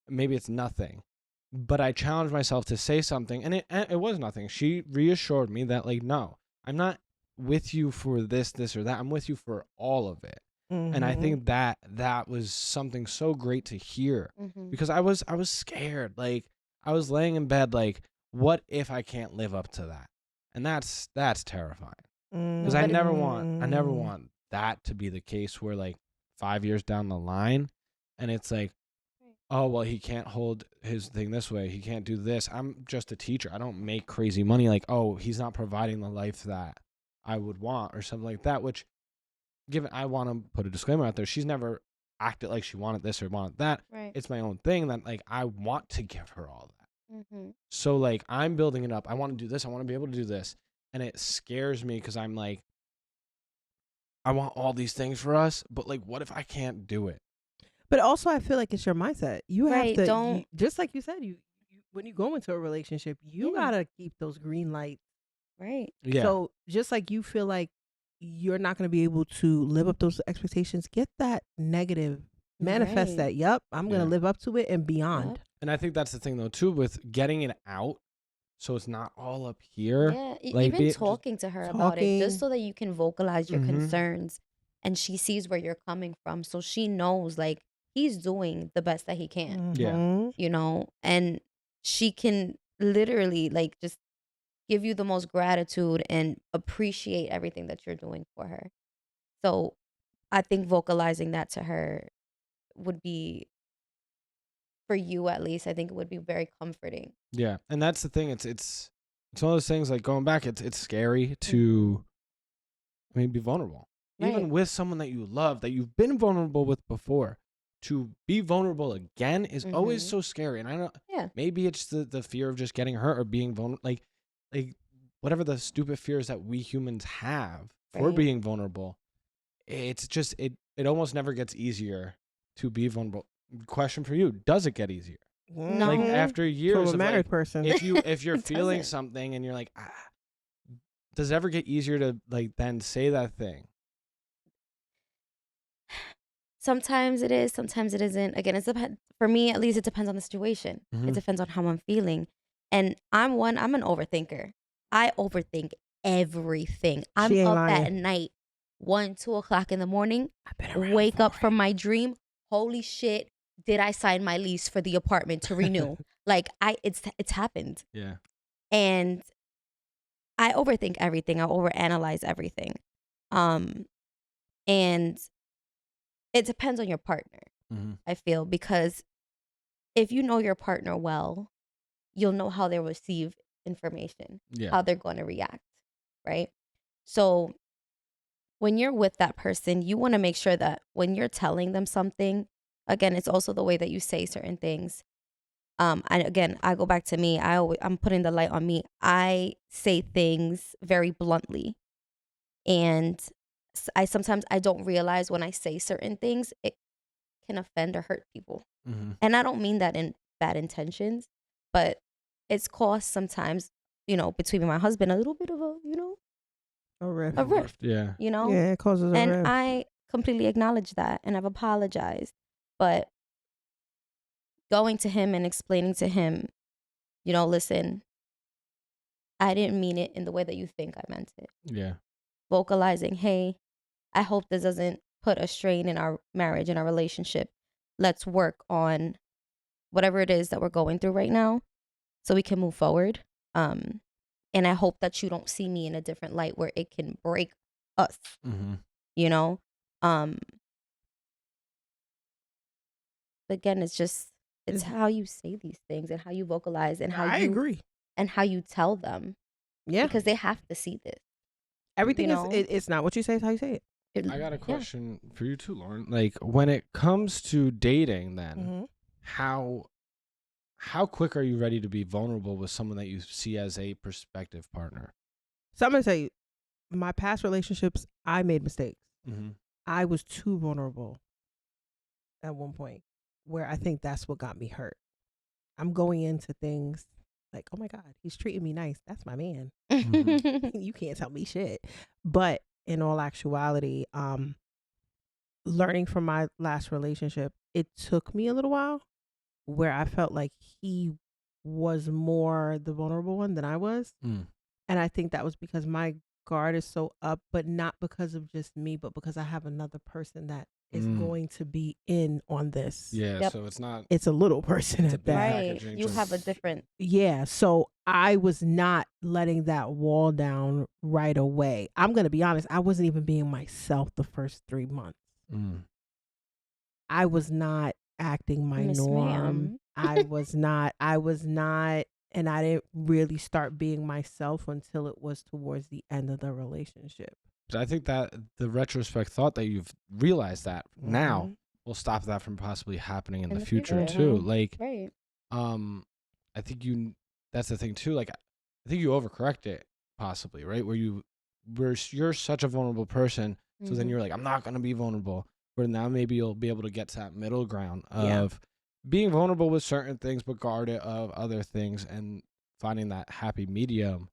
Speaker 3: maybe it's nothing. But I challenged myself to say something, and it was nothing. She reassured me that like, no, I'm not with you for this or that. I'm with you for all of it. And I think that was something so great to hear because I was scared. Like I was laying in bed like, what if I can't live up to that? And that's terrifying because I never want that to be the case where like 5 years down the line and it's like, oh, well, he can't hold his thing this way. He can't do this. I'm just a teacher. I don't make crazy money. Like, oh, he's not providing the life that I would want or something like that, which given I want to put a disclaimer out there, she's never acted like she wanted this or wanted that.
Speaker 2: Right.
Speaker 3: It's my own thing that like I want to give her all that. So like I'm building it up. I want to do this. I want to be able to do this. And it scares me because I'm like, I want all these things for us, but like, what if I can't do it?
Speaker 1: But also, I feel like it's your mindset. You have
Speaker 2: Right,
Speaker 1: to,
Speaker 2: don't-
Speaker 1: just like you said, you when you go into a relationship, you
Speaker 2: Yeah.
Speaker 1: gotta keep those green lights.
Speaker 2: Right.
Speaker 3: Yeah.
Speaker 1: So just like you feel like you're not going to be able to live up those expectations, get that negative, manifest
Speaker 2: Right.
Speaker 1: that. Yep, I'm going to
Speaker 3: Yeah.
Speaker 1: live up to it and beyond.
Speaker 2: Yep.
Speaker 3: And I think that's the thing though too with getting it out, so it's not all up here.
Speaker 2: Yeah.
Speaker 3: Like,
Speaker 2: Even
Speaker 3: just
Speaker 2: talking to her about it, just
Speaker 1: talking.
Speaker 2: so that you can vocalize your
Speaker 3: Mhm.
Speaker 2: concerns and she sees where you're coming from. So she knows like he's doing the best that he can,
Speaker 3: Yeah.
Speaker 1: Mhm.
Speaker 2: you know, and she can literally like just give you the most gratitude and appreciate everything that you're doing for her. So I think vocalizing that to her would be, for you at least, I think it would be very comforting.
Speaker 3: Yeah, and that's the thing. It's one of those things. Like going back, it's scary to, I mean, be vulnerable, even
Speaker 2: Right.
Speaker 3: with someone that you love, that you've been vulnerable with before. To be vulnerable again is always
Speaker 2: Mhm.
Speaker 3: so scary. And I don't.
Speaker 2: Yeah.
Speaker 3: Maybe it's the fear of just getting hurt or being vulnerable, like whatever the stupid fears that we humans have for
Speaker 2: Right.
Speaker 3: being vulnerable. It's just it almost never gets easier to be vulnerable. Question for you: does it get easier?
Speaker 2: No.
Speaker 3: Like
Speaker 1: Mhm.
Speaker 3: after
Speaker 1: To
Speaker 3: years
Speaker 1: a
Speaker 3: of
Speaker 1: married
Speaker 3: like,
Speaker 1: person.
Speaker 3: if you're
Speaker 2: It
Speaker 3: feeling
Speaker 2: doesn't.
Speaker 3: something and you're like, does it ever get easier to like then say that thing?
Speaker 2: Sometimes it is, sometimes it isn't. Again, for me at least, it depends on the situation. It
Speaker 3: Mhm.
Speaker 2: depends on how I'm feeling. And I'm an overthinker. I overthink everything. I'm
Speaker 1: She ain't
Speaker 2: up
Speaker 1: lying.
Speaker 2: at night, 1, 2 o'clock in the morning,
Speaker 1: been
Speaker 2: wake
Speaker 1: around
Speaker 2: up
Speaker 1: for
Speaker 2: from
Speaker 1: it.
Speaker 2: my dream. Holy shit, did I sign my lease for the apartment to renew? Like it's happened.
Speaker 3: Yeah.
Speaker 2: And I overthink everything. I overanalyze everything. And it depends on your partner, I feel, because if you know your partner well, you'll know how they receive information, how they're going to react, right? So when you're with that person, you want to make sure that when you're telling them something, again, it's also the way that you say certain things. And again, I go back to me. I'm putting the light on me. I say things very bluntly, and I sometimes I don't realize when I say certain things, it can offend or hurt people. And I don't mean that in bad intentions, but it's caused sometimes, between me and my husband, a little bit of
Speaker 1: A rift.
Speaker 2: a rift,
Speaker 3: Yeah.
Speaker 1: Yeah, it causes a
Speaker 2: and
Speaker 1: rift.
Speaker 2: I completely acknowledge that, and I've apologized. But going to him and explaining to him, listen, I didn't mean it in the way that you think I meant it.
Speaker 3: Yeah.
Speaker 2: Vocalizing, hey, I hope this doesn't put a strain in our marriage and our relationship. Let's work on whatever it is that we're going through right now so we can move forward. And I hope that you don't see me in a different light where it can break us, you know? Again, it's how you say these things and how you vocalize and how
Speaker 1: I
Speaker 2: you
Speaker 1: agree.
Speaker 2: and how you tell them.
Speaker 1: Yeah.
Speaker 2: Because they have to see this.
Speaker 1: Everything
Speaker 2: you
Speaker 1: is
Speaker 2: know?
Speaker 1: it's not what you say, it's how you say it.
Speaker 3: I got a question for you too, Lauren. Like, when it comes to dating, then how quick are you ready to be vulnerable with someone that you see as a prospective partner?
Speaker 1: So I'm gonna tell you, my past relationships, I made mistakes. I was too vulnerable at one point, where I think that's what got me hurt. I'm going into things like, oh my God, he's treating me nice. That's my man. You can't tell me shit. But in all actuality, learning from my last relationship, it took me a little while, where I felt like he was more the vulnerable one than I was. And I think that was because my guard is so up, but not because of just me, but because I have another person that is going to be in on this.
Speaker 3: Yeah, so
Speaker 1: it's a little person at that.
Speaker 2: Right. You have a different.
Speaker 1: Yeah, so I was not letting that wall down right away. I'm going to be honest, I wasn't even being myself the first 3 months. I was not acting my
Speaker 2: Miss
Speaker 1: norm.
Speaker 2: Ma'am.
Speaker 1: I was not, and I didn't really start being myself until it was towards the end of the relationship.
Speaker 3: But I think that the retrospect thought that you've realized that now will stop that from possibly happening in the future too. Like,
Speaker 2: right.
Speaker 3: I think that's the thing too. Like, I think you overcorrect it possibly, right? You're such a vulnerable person. So then you're like, I'm not going to be vulnerable. Where now maybe you'll be able to get to that middle ground of being vulnerable with certain things, but guard it of other things, and finding that happy medium,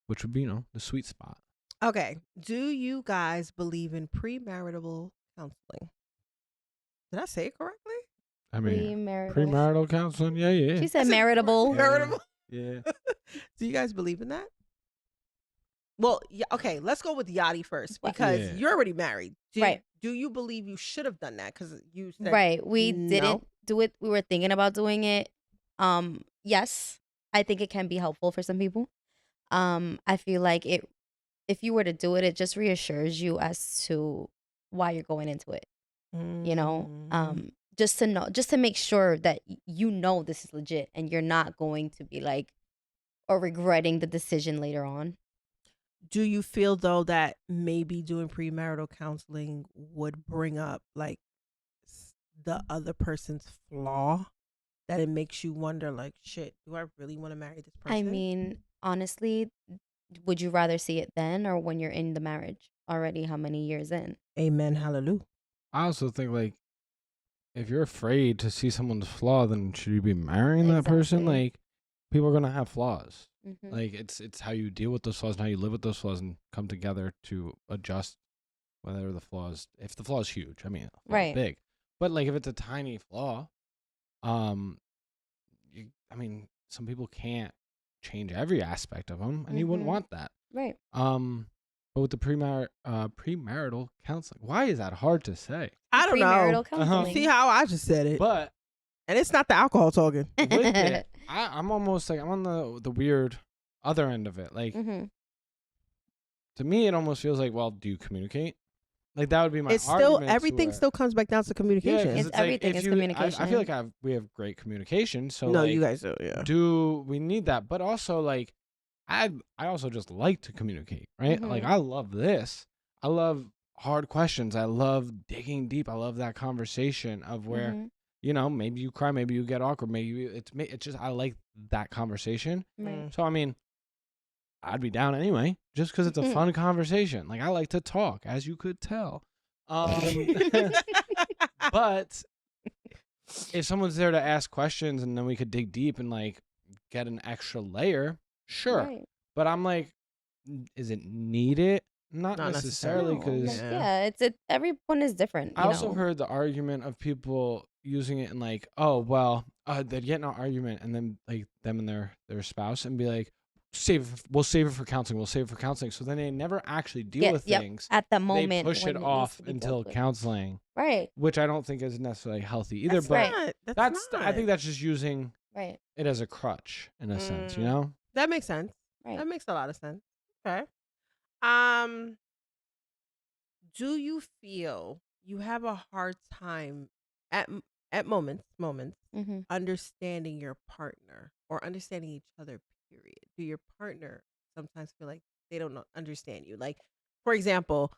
Speaker 3: which would be, the sweet spot.
Speaker 1: Okay. Do you guys believe in premarital counseling? Did I say it correctly?
Speaker 3: I mean,
Speaker 2: Premarital.
Speaker 3: premarital counseling. Yeah.
Speaker 2: She said maritable.
Speaker 1: Maritable.
Speaker 3: Yeah.
Speaker 1: Do you guys believe in that? Well, yeah, okay, let's go with Yadi first, because you're already married. Do you believe you should have done that? Because you said
Speaker 2: Right. We
Speaker 1: no?
Speaker 2: didn't do it. We were thinking about doing it. Yes, I think it can be helpful for some people. I feel like if you were to do it, it just reassures you as to why you're going into it. Just to know, just to make sure that this is legit and you're not going to be like, or regretting the decision later on.
Speaker 1: Do you feel though that maybe doing premarital counseling would bring up like the other person's flaw, that it makes you wonder like, shit, do I really want to marry this person?
Speaker 2: I mean, honestly, would you rather see it then or when you're in the marriage already? How many years in?
Speaker 1: Amen. Hallelujah.
Speaker 3: I also think, like, if you're afraid to see someone's flaw, then should you be marrying that person? Like, people are going to have flaws. Like, it's how you deal with those flaws and how you live with those flaws and come together to adjust whether the flaws, if the flaw is huge, I mean,
Speaker 2: right,
Speaker 3: big. But, like, if it's a tiny flaw, some people can't change every aspect of them, and you wouldn't want that.
Speaker 2: Right.
Speaker 3: But with the premarital counseling, why is that hard to say?
Speaker 1: I don't know.
Speaker 2: Premarital counseling.
Speaker 1: See how I just said it,
Speaker 3: But
Speaker 1: and it's not the alcohol talking.
Speaker 3: with it, I'm almost like I'm on the weird other end of it. Like to me, it almost feels like, well, do you communicate? Like that would be my
Speaker 1: It's
Speaker 3: argument.
Speaker 1: still everything still comes back down to communication.
Speaker 3: Yeah, 'cause
Speaker 2: It's everything is communication.
Speaker 3: I feel like we have great communication. So
Speaker 1: no,
Speaker 3: like,
Speaker 1: you guys do. Yeah.
Speaker 3: do we need that? But also like I also just like to communicate, right? Like I love this. I love hard questions. I love digging deep. I love that conversation of where maybe you cry, maybe you get awkward, maybe it's just I like that conversation.
Speaker 2: Right.
Speaker 3: So I mean, I'd be down anyway, just because it's a fun conversation. Like I like to talk, as you could tell. But if someone's there to ask questions and then we could dig deep and like get an extra layer, sure.
Speaker 2: Right.
Speaker 3: But I'm like, is it needed? Not necessarily, because
Speaker 2: everyone is different.
Speaker 3: I also heard the argument of people using it in like, oh well, they'd get in an argument and then like them and their spouse and be like, we'll save it for counseling. We'll save it for counseling. So then they never actually deal with things
Speaker 2: at the moment.
Speaker 3: They push
Speaker 2: when
Speaker 3: it off until counseling,
Speaker 2: right?
Speaker 3: Which I don't think is necessarily healthy either.
Speaker 1: That's
Speaker 3: I think that's just using
Speaker 2: it
Speaker 3: as a crutch in a sense, you know?
Speaker 1: That makes sense.
Speaker 2: Right.
Speaker 1: That makes a lot of sense. Okay. Do you feel you have a hard time at moments understanding your partner or understanding each other? Period. Do your partner sometimes feel like they don't understand you? Like, for example,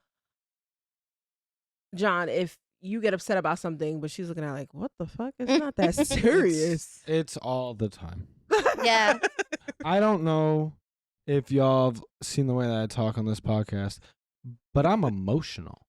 Speaker 1: John, if you get upset about something, but she's looking at like, what the fuck? It's not that serious.
Speaker 3: It's all the time.
Speaker 2: Yeah.
Speaker 3: I don't know if y'all have seen the way that I talk on this podcast, but I'm emotional.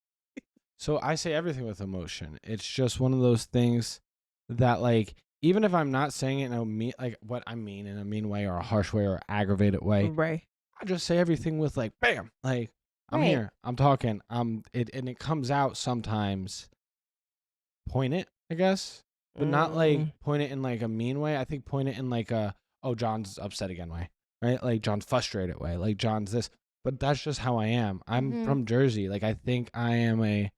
Speaker 3: So I say everything with emotion. It's just one of those things that, like, even if I'm not saying it in a mean, like what I mean in a mean way or a harsh way or aggravated way,
Speaker 1: right?
Speaker 3: I just say everything with like, bam, like I'm here, I'm talking, and it comes out sometimes. Point it, I guess, but not like point it in like a mean way. I think point it in like John's upset again way, right? Like John's frustrated way, like John's this. But that's just how I am. I'm from Jersey. Like I think I am a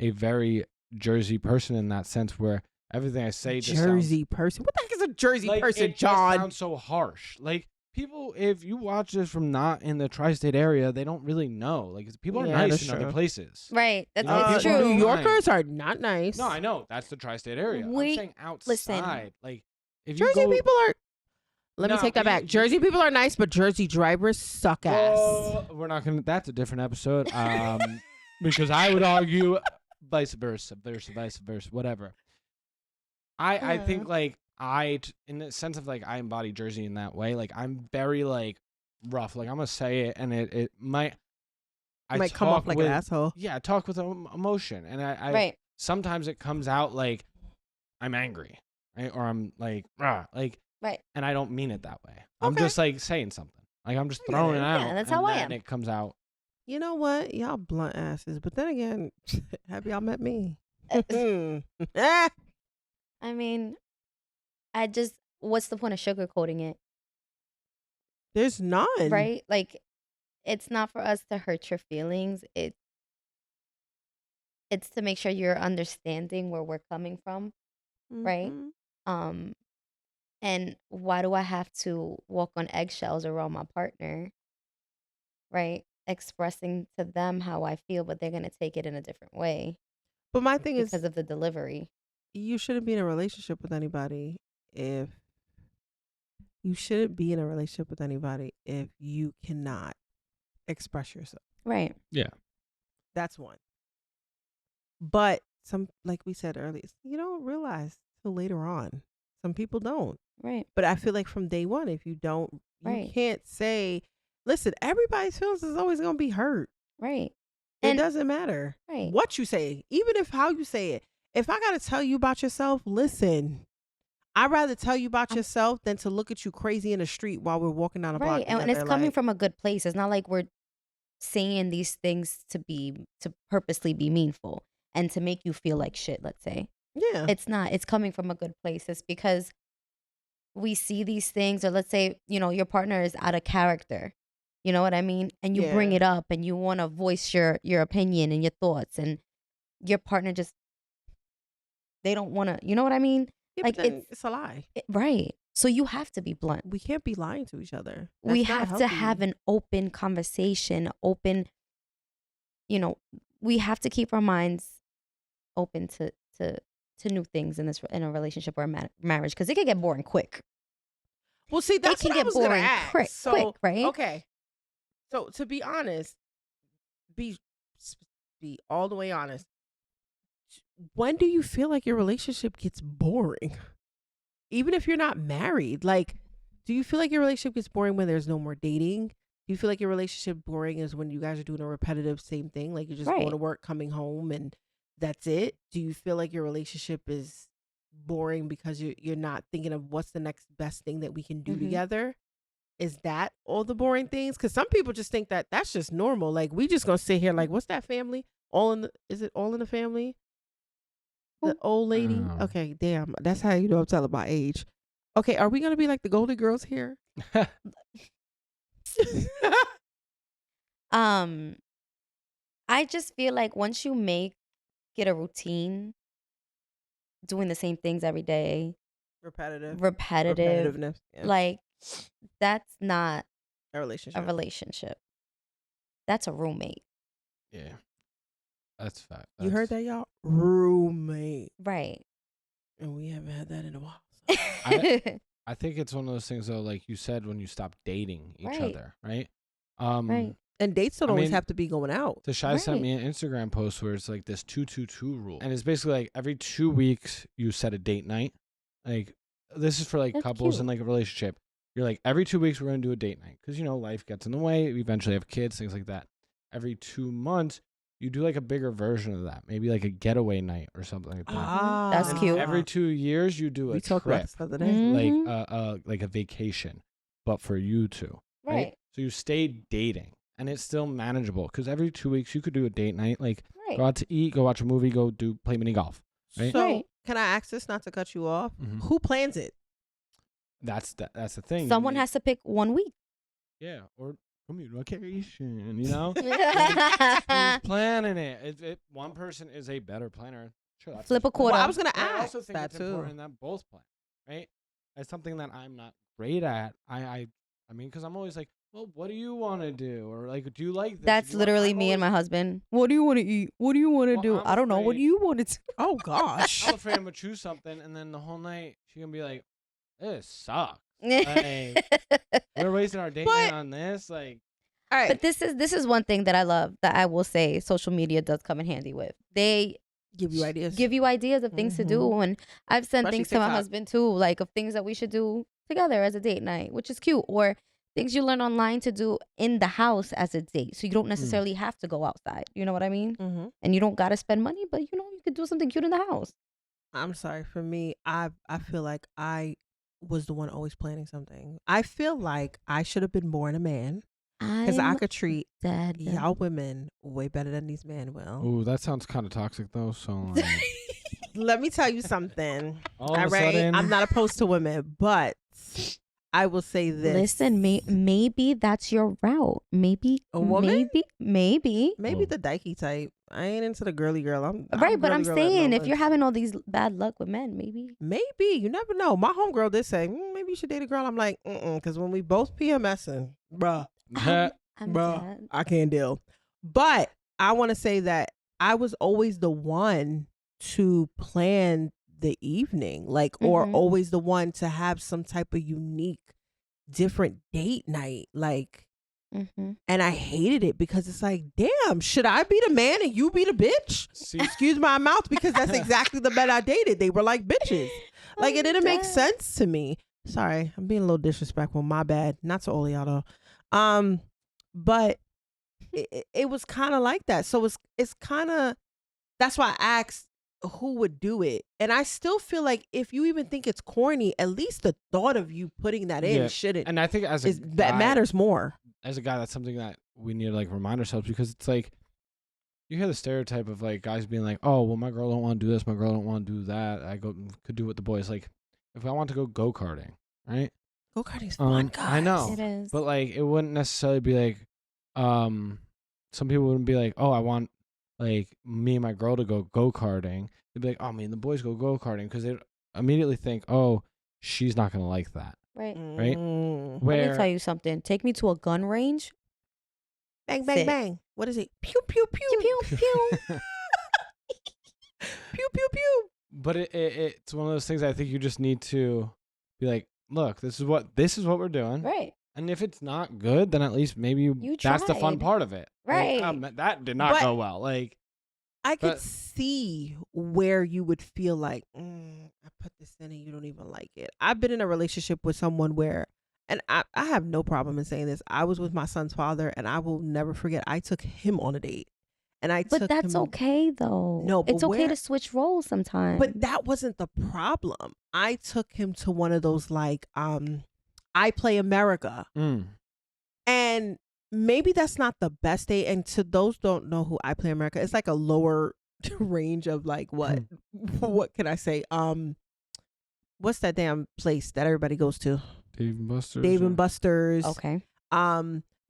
Speaker 3: very Jersey person in that sense, where everything I say just
Speaker 1: Jersey person. What the heck is a Jersey person,
Speaker 3: it
Speaker 1: John?
Speaker 3: Just sounds so harsh. Like people, if you watch this from not in the tri-state area, they don't really know. Like people are nice in other places.
Speaker 2: Right. That's true.
Speaker 1: New Yorkers are not nice.
Speaker 3: No, I know. That's the tri-state area. I'm saying outside.
Speaker 2: Listen,
Speaker 3: like if
Speaker 1: Jersey people are. Let me take that back. Jersey people are nice, but Jersey drivers suck ass.
Speaker 3: We're not gonna. That's a different episode. Because I would argue vice versa, whatever. I think like in the sense of like I embody Jersey in that way. Like I'm very like rough. Like I'm gonna say it, and it might. I
Speaker 1: might come off like an asshole.
Speaker 3: Yeah, I talk with emotion, and I sometimes it comes out like I'm angry, right? Or I'm like rah, like.
Speaker 2: Right.
Speaker 3: And I don't mean it that way. I'm just like saying something. Like I'm just throwing it out.
Speaker 2: Yeah, that's how I am.
Speaker 3: And it comes out.
Speaker 1: You know what? Y'all blunt asses. But then again, have y'all met me?
Speaker 2: I mean, what's the point of sugarcoating it?
Speaker 1: There's none.
Speaker 2: Right? Like, it's not for us to hurt your feelings. It's to make sure you're understanding where we're coming from. Right? And why do I have to walk on eggshells around my partner, right? Expressing to them how I feel, but they're going to take it in a different way.
Speaker 1: But my thing is,
Speaker 2: because of the delivery.
Speaker 1: You shouldn't be in a relationship with anybody if you cannot express yourself.
Speaker 2: Right.
Speaker 3: Yeah.
Speaker 1: That's one. But like we said earlier, you don't realize till later on. Some people don't.
Speaker 2: Right.
Speaker 1: But I feel like from day one, if you don't, you can't say, listen, everybody's feelings is always going to be hurt.
Speaker 2: Right.
Speaker 1: It doesn't matter what you say, even if how you say it. If I got to tell you about yourself, listen, I'd rather tell you about yourself than to look at you crazy in the street while we're walking down the block.
Speaker 2: Right. And it's coming from a good place. It's not like we're saying these things to purposely be meaningful and to make you feel like shit, let's say.
Speaker 1: Yeah.
Speaker 2: It's not. It's coming from a good place. It's because we see these things, or let's say, your partner is out of character. You know what I mean? And you bring
Speaker 1: Yeah.
Speaker 2: it up and you want to voice your opinion and your thoughts, and your partner just, they don't want to, you know what I mean?
Speaker 1: Yeah,
Speaker 2: Like
Speaker 1: but then it's a lie.
Speaker 2: right. So you have to be blunt.
Speaker 1: We can't be lying to each other.
Speaker 2: We
Speaker 1: That's not
Speaker 2: have to
Speaker 1: healthy.
Speaker 2: have an open conversation, we have to keep our minds open to new things in a relationship or a marriage, because it can get boring quick.
Speaker 1: Well, see, that's
Speaker 2: can
Speaker 1: what I
Speaker 2: get
Speaker 1: was gonna
Speaker 2: boring
Speaker 1: ask.
Speaker 2: quick, right?
Speaker 1: Okay. So to be honest, be all the way honest. When do you feel like your relationship gets boring? Even if you're not married, like, do you feel like your relationship gets boring when there's no more dating? Do you feel like your relationship boring is when you guys are doing a repetitive same thing, like you're just going to work, coming home, and that's it? Do you feel like your relationship is boring because you're not thinking of what's the next best thing that we can do together? Is that all the boring things? Because some people just think that that's just normal. Like, we just gonna sit here like, what's that family? Is it All in the Family? The old lady? Okay, damn. That's how you know I'm telling my age. Okay, are we gonna be like the Golden Girls here?
Speaker 2: I just feel like once you get a routine, doing the same things every day,
Speaker 1: repetitiveness, yeah.
Speaker 2: like, that's not
Speaker 1: a
Speaker 2: relationship. That's a roommate.
Speaker 3: Yeah. That's fact.
Speaker 1: You heard that, y'all? Roommate.
Speaker 2: Right.
Speaker 1: And we haven't had that in a while.
Speaker 3: I think it's one of those things, though, like you said, when you stop dating each other, right?
Speaker 2: Right.
Speaker 1: And dates don't always have to be going out.
Speaker 3: Tashai sent me an Instagram post where it's like this 2-2-2 rule. And it's basically like every 2 weeks you set a date night. Like, this is for like couples in like a relationship. You're like, every 2 weeks we're going to do a date night. Because, life gets in the way. We eventually have kids, things like that. Every 2 months, you do like a bigger version of that. Maybe like a getaway night or something like that.
Speaker 2: That's cute.
Speaker 3: Every 2 years you do a trip. Like a vacation, but for you two. Right. So you stay dating. And it's still manageable because every 2 weeks you could do a date night, like go out to eat, go watch a movie, play mini golf. Right?
Speaker 1: So can I ask this, not to cut you off? Who plans it?
Speaker 3: That's the thing.
Speaker 2: Someone has to pick 1 week.
Speaker 3: Yeah, or communication. Who's planning it? One person is a better planner. Sure, that's
Speaker 2: flip a quarter.
Speaker 1: Well, I was gonna ask
Speaker 3: I also think
Speaker 1: that
Speaker 3: it's
Speaker 1: too.
Speaker 3: important that both plan, right? It's something that I'm not great at. I mean, because I'm always like, well, what do you want to do? Or like, do you like this?
Speaker 2: That's literally me and my husband. What do you want to eat? What do you want to do? I don't know. What do you want to do?
Speaker 1: Oh, gosh.
Speaker 3: I'm afraid I'm going to choose something. And then the whole night, she's going to be like, this sucks. Like, we're wasting our day night on this. Like,
Speaker 1: all right.
Speaker 2: But this is one thing that I love, that I will say social media does come in handy with. They
Speaker 1: give you ideas
Speaker 2: of things to do. And I've sent things to my husband too, like of things that we should do together as a date night, which is cute. Or things you learn online to do in the house as a date. So you don't necessarily have to go outside. You know what I mean? And you don't got to spend money, but you could do something cute in the house.
Speaker 1: I'm sorry. For me, I feel like I was the one always planning something. I feel like I should have been born a man. Because I could treat y'all women way better than these men will.
Speaker 3: Ooh, that sounds kind of toxic though. So
Speaker 1: let me tell you something.
Speaker 3: All of a sudden,
Speaker 1: I'm not opposed to women, but I will say this.
Speaker 2: Listen, maybe that's your route. Maybe
Speaker 1: a woman.
Speaker 2: Maybe
Speaker 1: the dykey type. I ain't into the girly girl. I'm
Speaker 2: but I'm saying if you're having all these bad luck with men, maybe
Speaker 1: you never know. My homegirl did say maybe you should date a girl. I'm like, because when we both PMSing, bruh. Bruh, I can't deal. But I want to say that I was always the one to plan the evening, like, or always the one to have some type of unique, different date night, like. And I hated it because it's like, damn, should I be the man and you be the bitch? Excuse my mouth, because that's exactly the men I dated. They were like bitches. Like, it didn't make sense to me. Sorry, I'm being a little disrespectful. My bad. Not to all y'all though. But it was kind of like that. So it's kind of, that's why I asked who would do it. And I still feel like if you even think it's corny, at least the thought of you putting that in shouldn't.
Speaker 3: And I think
Speaker 1: that matters more.
Speaker 3: As a guy, that's something that we need to like remind ourselves, because it's like, you hear the stereotype of like guys being like, oh, well, my girl don't want to do this, my girl don't want to do that. I could do it with the boys. Like, if I want to go go-karting, right?
Speaker 1: Go-karting's fun, guys.
Speaker 3: I know.
Speaker 2: It is.
Speaker 3: But like, it wouldn't necessarily be like, some people wouldn't be like, oh, I want like me and my girl to go karting. They'd be like, oh, me and the boys go karting, because they immediately think, oh, she's not gonna like that,
Speaker 2: Right.
Speaker 3: right?
Speaker 1: Mm.
Speaker 2: Let me
Speaker 3: Where
Speaker 2: tell you something. Take me to a gun range.
Speaker 1: Bang, bang,
Speaker 2: Sick.
Speaker 1: bang. What is it? Pew, pew, pew.
Speaker 2: Pew, pew, pew.
Speaker 1: Pew, pew, pew.
Speaker 3: but it's one of those things I think you just need to be like, look, this is what we're doing,
Speaker 2: Right.
Speaker 3: and if it's not good, then at least maybe
Speaker 2: You
Speaker 3: that's the fun
Speaker 2: tried.
Speaker 3: part of it,
Speaker 2: Right.
Speaker 3: Like, that did not
Speaker 1: But-
Speaker 3: go well, like.
Speaker 1: I could
Speaker 3: But-
Speaker 1: see where you would feel like, I put this in and you don't even like it. I've been in a relationship with someone where, and I have no problem in saying this, I was with my son's father, and I will never forget, I took him on a date. And I
Speaker 2: But
Speaker 1: took
Speaker 2: that's
Speaker 1: him,
Speaker 2: okay though.
Speaker 1: No, but
Speaker 2: it's okay
Speaker 1: where-
Speaker 2: to switch roles sometimes.
Speaker 1: But that wasn't the problem. I took him to one of those like I Play America. And maybe that's not the best date. And to those don't know who I Play America, it's like a lower range of like what can I say? What's that damn place that everybody goes to?
Speaker 3: Dave and Buster's.
Speaker 1: Dave and Buster's.
Speaker 2: okay.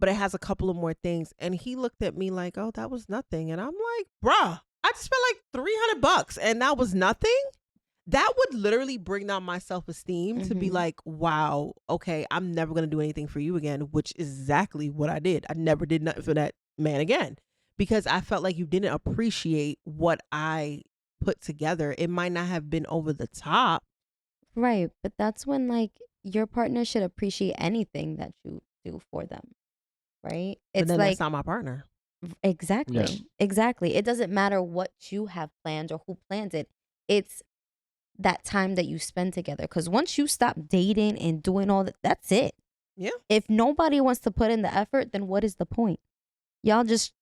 Speaker 1: But it has a couple of more things. And he looked at me like, oh, that was nothing. And I'm like, bruh, I just spent like $300 and that was nothing. That would literally bring down my self-esteem to be
Speaker 2: Mhm.
Speaker 1: like, wow, okay, I'm never going to do anything for you again, which is exactly what I did. I never did nothing for that man again, because I felt like you didn't appreciate what I put together. It might not have been over the top.
Speaker 2: Right. But that's when like your partner should appreciate anything that you do for them. Right?
Speaker 1: But
Speaker 2: It's
Speaker 1: then
Speaker 2: like
Speaker 1: that's not my partner.
Speaker 2: exactly.
Speaker 3: Yes.
Speaker 2: Exactly. It doesn't matter what you have planned or who planned it. It's that time that you spend together. Because once you stop dating and doing all that, that's it.
Speaker 1: Yeah.
Speaker 2: If nobody wants to put in the effort, then what is the point? Y'all just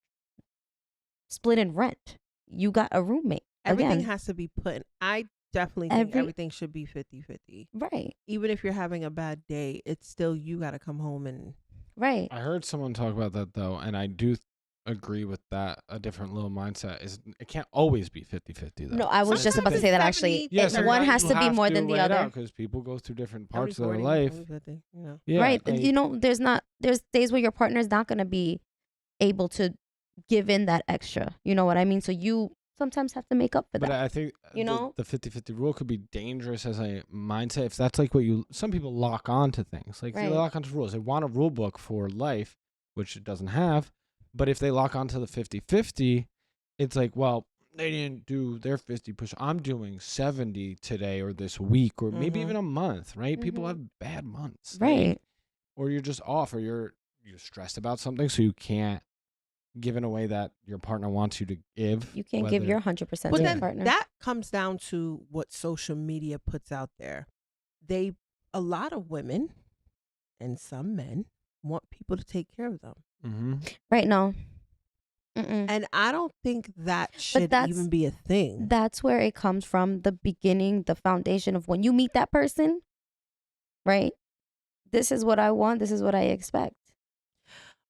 Speaker 2: split in rent. You got a roommate.
Speaker 1: Everything
Speaker 2: Again.
Speaker 1: has to be put in. I definitely think everything should be 50-50.
Speaker 2: Right.
Speaker 1: Even if you're having a bad day, it's still you got to come home and
Speaker 2: Right.
Speaker 3: I heard someone talk about that though, and I do agree with that. A different little mindset is it can't always be 50-50 though.
Speaker 2: No, I was just about to
Speaker 1: Sometimes
Speaker 2: say that
Speaker 1: it's
Speaker 2: actually.
Speaker 1: 70,
Speaker 2: One has to be more than the other.
Speaker 3: because people go through different
Speaker 1: every
Speaker 3: parts of their
Speaker 1: 40,
Speaker 3: life.
Speaker 1: every 50, you know.
Speaker 3: Yeah,
Speaker 2: Right.
Speaker 3: like-
Speaker 2: You know, there's days where your partner's not going to be able to give in that extra. You know what I mean? So you sometimes have to make up for
Speaker 3: But
Speaker 2: that.
Speaker 3: I think
Speaker 2: You know?
Speaker 3: the 50-50 rule could be dangerous as a mindset if that's like what some people lock on to things. Like
Speaker 2: Right.
Speaker 3: they lock onto rules. They want a rule book for life, which it doesn't have. But if they lock onto the 50-50, it's like, well, they didn't do their 50 push. I'm doing 70 today or this week or maybe
Speaker 1: Mhm.
Speaker 3: even a month, right? People
Speaker 2: Mhm.
Speaker 3: have bad months.
Speaker 2: Right.
Speaker 3: Or you're just off or you're stressed about something so you can't give in a way that your partner wants you to give.
Speaker 2: You can't give
Speaker 3: whether-
Speaker 2: your 100%
Speaker 1: But
Speaker 2: to your
Speaker 1: then
Speaker 2: partner.
Speaker 1: that comes down to what social media puts out there. A lot of women and some men want people to take care of them.
Speaker 3: Mhm.
Speaker 2: Right. No. Mm-mm.
Speaker 1: And I don't think that should
Speaker 2: that's-
Speaker 1: even be a thing.
Speaker 2: That's where it comes from. The beginning, the foundation of when you meet that person, right? This is what I want. This is what I expect.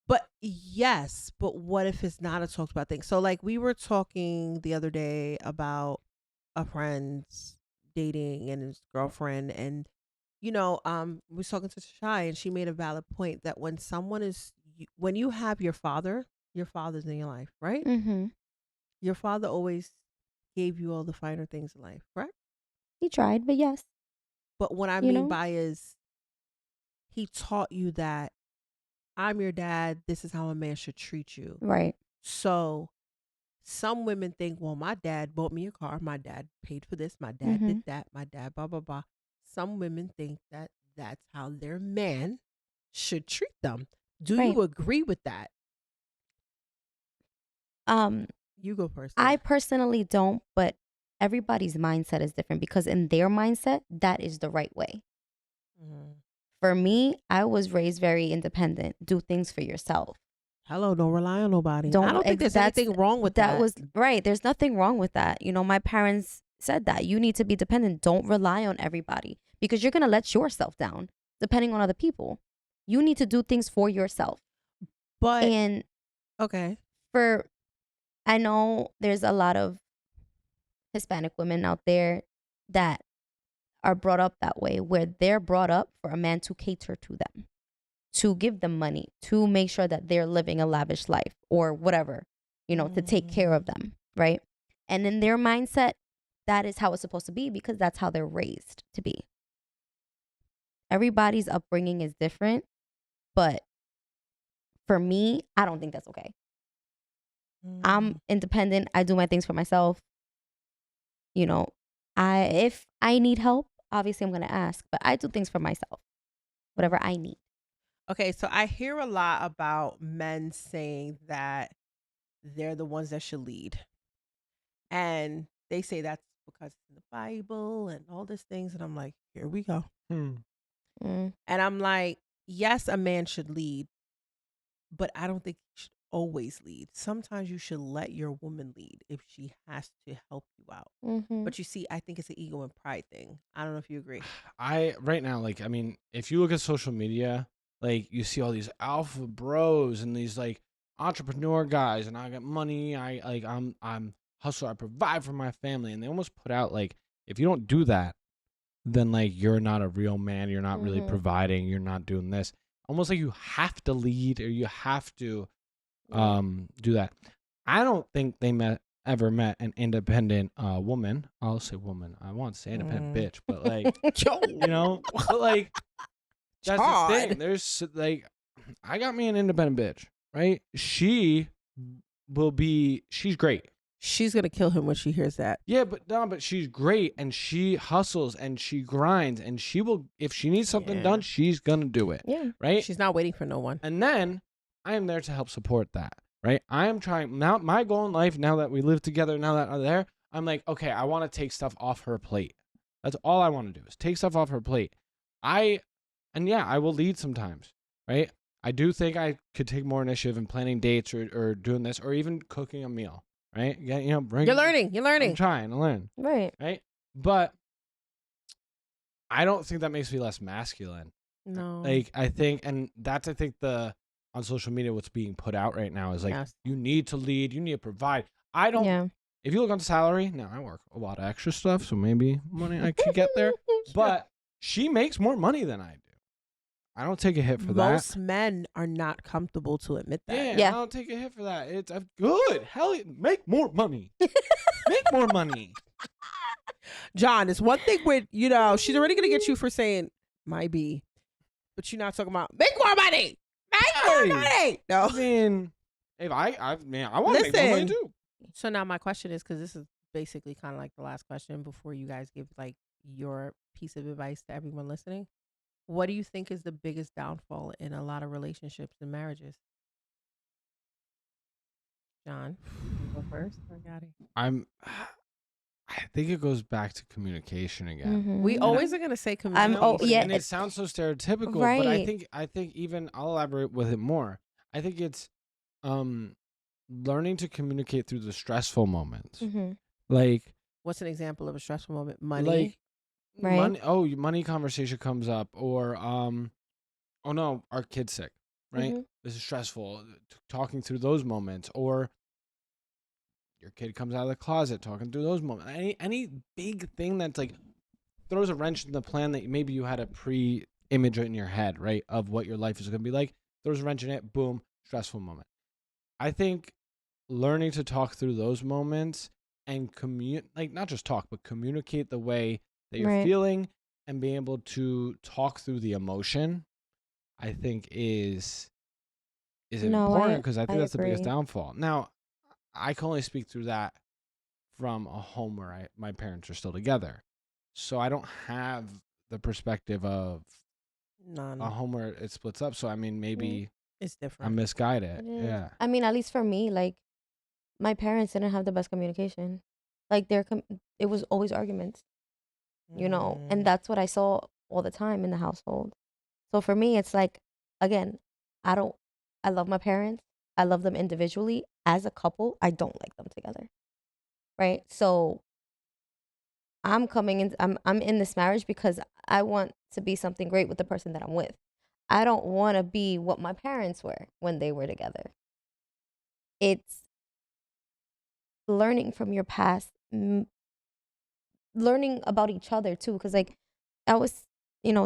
Speaker 1: But yes, but what if it's not a talked about thing? So like we were talking the other day about a friend's dating and his girlfriend, and we was talking to Shai, and she made a valid point that when when you have your father's in your life, right?
Speaker 2: Mm-hmm.
Speaker 1: Your father always gave you all the finer things in life, correct?
Speaker 2: He tried, but yes.
Speaker 1: But what I
Speaker 2: You
Speaker 1: mean
Speaker 2: know?
Speaker 1: by is he taught you that I'm your dad. This is how a man should treat you.
Speaker 2: Right.
Speaker 1: So some women think, well, my dad bought me a car. My dad paid for this. My dad
Speaker 2: Mhm.
Speaker 1: did that. My dad, blah, blah, blah. Some women think that that's how their man should treat them. Do
Speaker 2: Right.
Speaker 1: you agree with that? You go first.
Speaker 2: I personally don't, but everybody's mindset is different because in their mindset, that is the right way.
Speaker 1: Mhm.
Speaker 2: For me, I was raised very independent. Do things for yourself.
Speaker 1: Hello, don't rely on nobody.
Speaker 2: Don't-
Speaker 1: I don't think there's
Speaker 2: that's-
Speaker 1: anything wrong with that.
Speaker 2: That was right. There's nothing wrong with that. You know, my parents said that you need to be dependent. Don't rely on everybody because you're going to let yourself down depending on other people. You need to do things for yourself.
Speaker 1: But
Speaker 2: And
Speaker 1: okay.
Speaker 2: I know there's a lot of Hispanic women out there that are brought up that way, where they're brought up for a man to cater to them, to give them money, to make sure that they're living a lavish life or whatever, to take care of them, right? And in their mindset, that is how it's supposed to be because that's how they're raised to be. Everybody's upbringing is different, but for me, I don't think that's okay. I'm independent. I do my things for myself. If I need help, obviously I'm going to ask, but I do things for myself, whatever I need.
Speaker 1: Okay, so I hear a lot about men saying that they're the ones that should lead. And they say that's because it's in the Bible and all these things. And I'm like, here we go. And I'm like, yes, a man should lead, but I don't think he should always lead. Sometimes you should let your woman lead if she has to help you out. But you see, I think it's an ego and pride thing. I don't know if you agree.
Speaker 3: Right now, like, I mean, if you look at social media, like, you see all these alpha bros and these like entrepreneur guys, and I got money. I'm hustle. I provide for my family, and they almost put out like, if you don't do that, then like you're not a real man. You're not really providing. You're not doing this. Almost like you have to lead or you have to do that. I don't think they ever met an independent woman. I'll say woman. I want to say independent bitch, but like, but like, that's the thing. There's like, I got me an independent bitch, right? She's great.
Speaker 1: She's going to kill him when she hears that.
Speaker 3: Yeah, but she's great, and she hustles and she grinds, and she will, if she needs something done, she's going to do it.
Speaker 2: Yeah.
Speaker 3: Right?
Speaker 1: She's not waiting for no one.
Speaker 3: And then I am there to help support that, right? I am trying, now my goal in life, now that we live together, now that I'm there, I'm like, okay, I want to take stuff off her plate. That's all I want to do is take stuff off her plate. I will lead sometimes, right? I do think I could take more initiative in planning dates or doing this or even cooking a meal, right? Yeah,
Speaker 1: You're learning.
Speaker 3: I'm trying to learn.
Speaker 2: Right.
Speaker 3: Right? But I don't think that makes me less masculine.
Speaker 1: No.
Speaker 3: Like, I think on social media, what's being put out right now is like, you need to lead, you need to provide. If you look on the salary, now I work a lot of extra stuff, so maybe money I could get there. But she makes more money than I do. I don't take a hit for that.
Speaker 1: Most men are not comfortable to admit that.
Speaker 3: Yeah, I don't take a hit for that. It's good. Hell, make more money. Make more money.
Speaker 1: John, it's one thing with, she's already going to get you for saying, might be, but you're not talking about, make more money. Make more money. No.
Speaker 3: I mean, if I want to make more money too.
Speaker 1: So now my question is, because this is basically kind of like the last question before you guys give like your piece of advice to everyone listening. What do you think is the biggest downfall in a lot of relationships and marriages? John, you go first.
Speaker 3: I think it goes back to communication again.
Speaker 1: We always are going to say communication.
Speaker 3: And it sounds so stereotypical, but I think even I'll elaborate with it more. I think it's learning to communicate through the stressful moments. Like,
Speaker 1: what's an example of a stressful moment? Money.
Speaker 2: Right.
Speaker 3: Money conversation comes up, or oh no, our kid's sick, right? This is stressful. Talking through those moments, or your kid comes out of the closet, talking through those moments. Any big thing that's like throws a wrench in the plan that maybe you had a pre-image in your head, right, of what your life is going to be like. Throws a wrench in it, boom, stressful moment. I think learning to talk through those moments and not just talk, but communicate the way that you're feeling and being able to talk through the emotion, I think is important, because I think that's the biggest downfall. Now, I can only speak through that from a home where my parents are still together. So I don't have the perspective of a home where it splits up. So, I mean, maybe
Speaker 1: it's different.
Speaker 3: I'm misguided. Yeah.
Speaker 2: I mean, at least for me, like, my parents didn't have the best communication. Like, it was always arguments. And that's what I saw all the time in the household. So for me, it's like, again, I love my parents. I love them individually. As a couple, I don't like them together. Right? So I'm in this marriage because I want to be something great with the person that I'm with. I don't want to be what my parents were when they were together. It's learning from your past, learning about each other too, because like I was,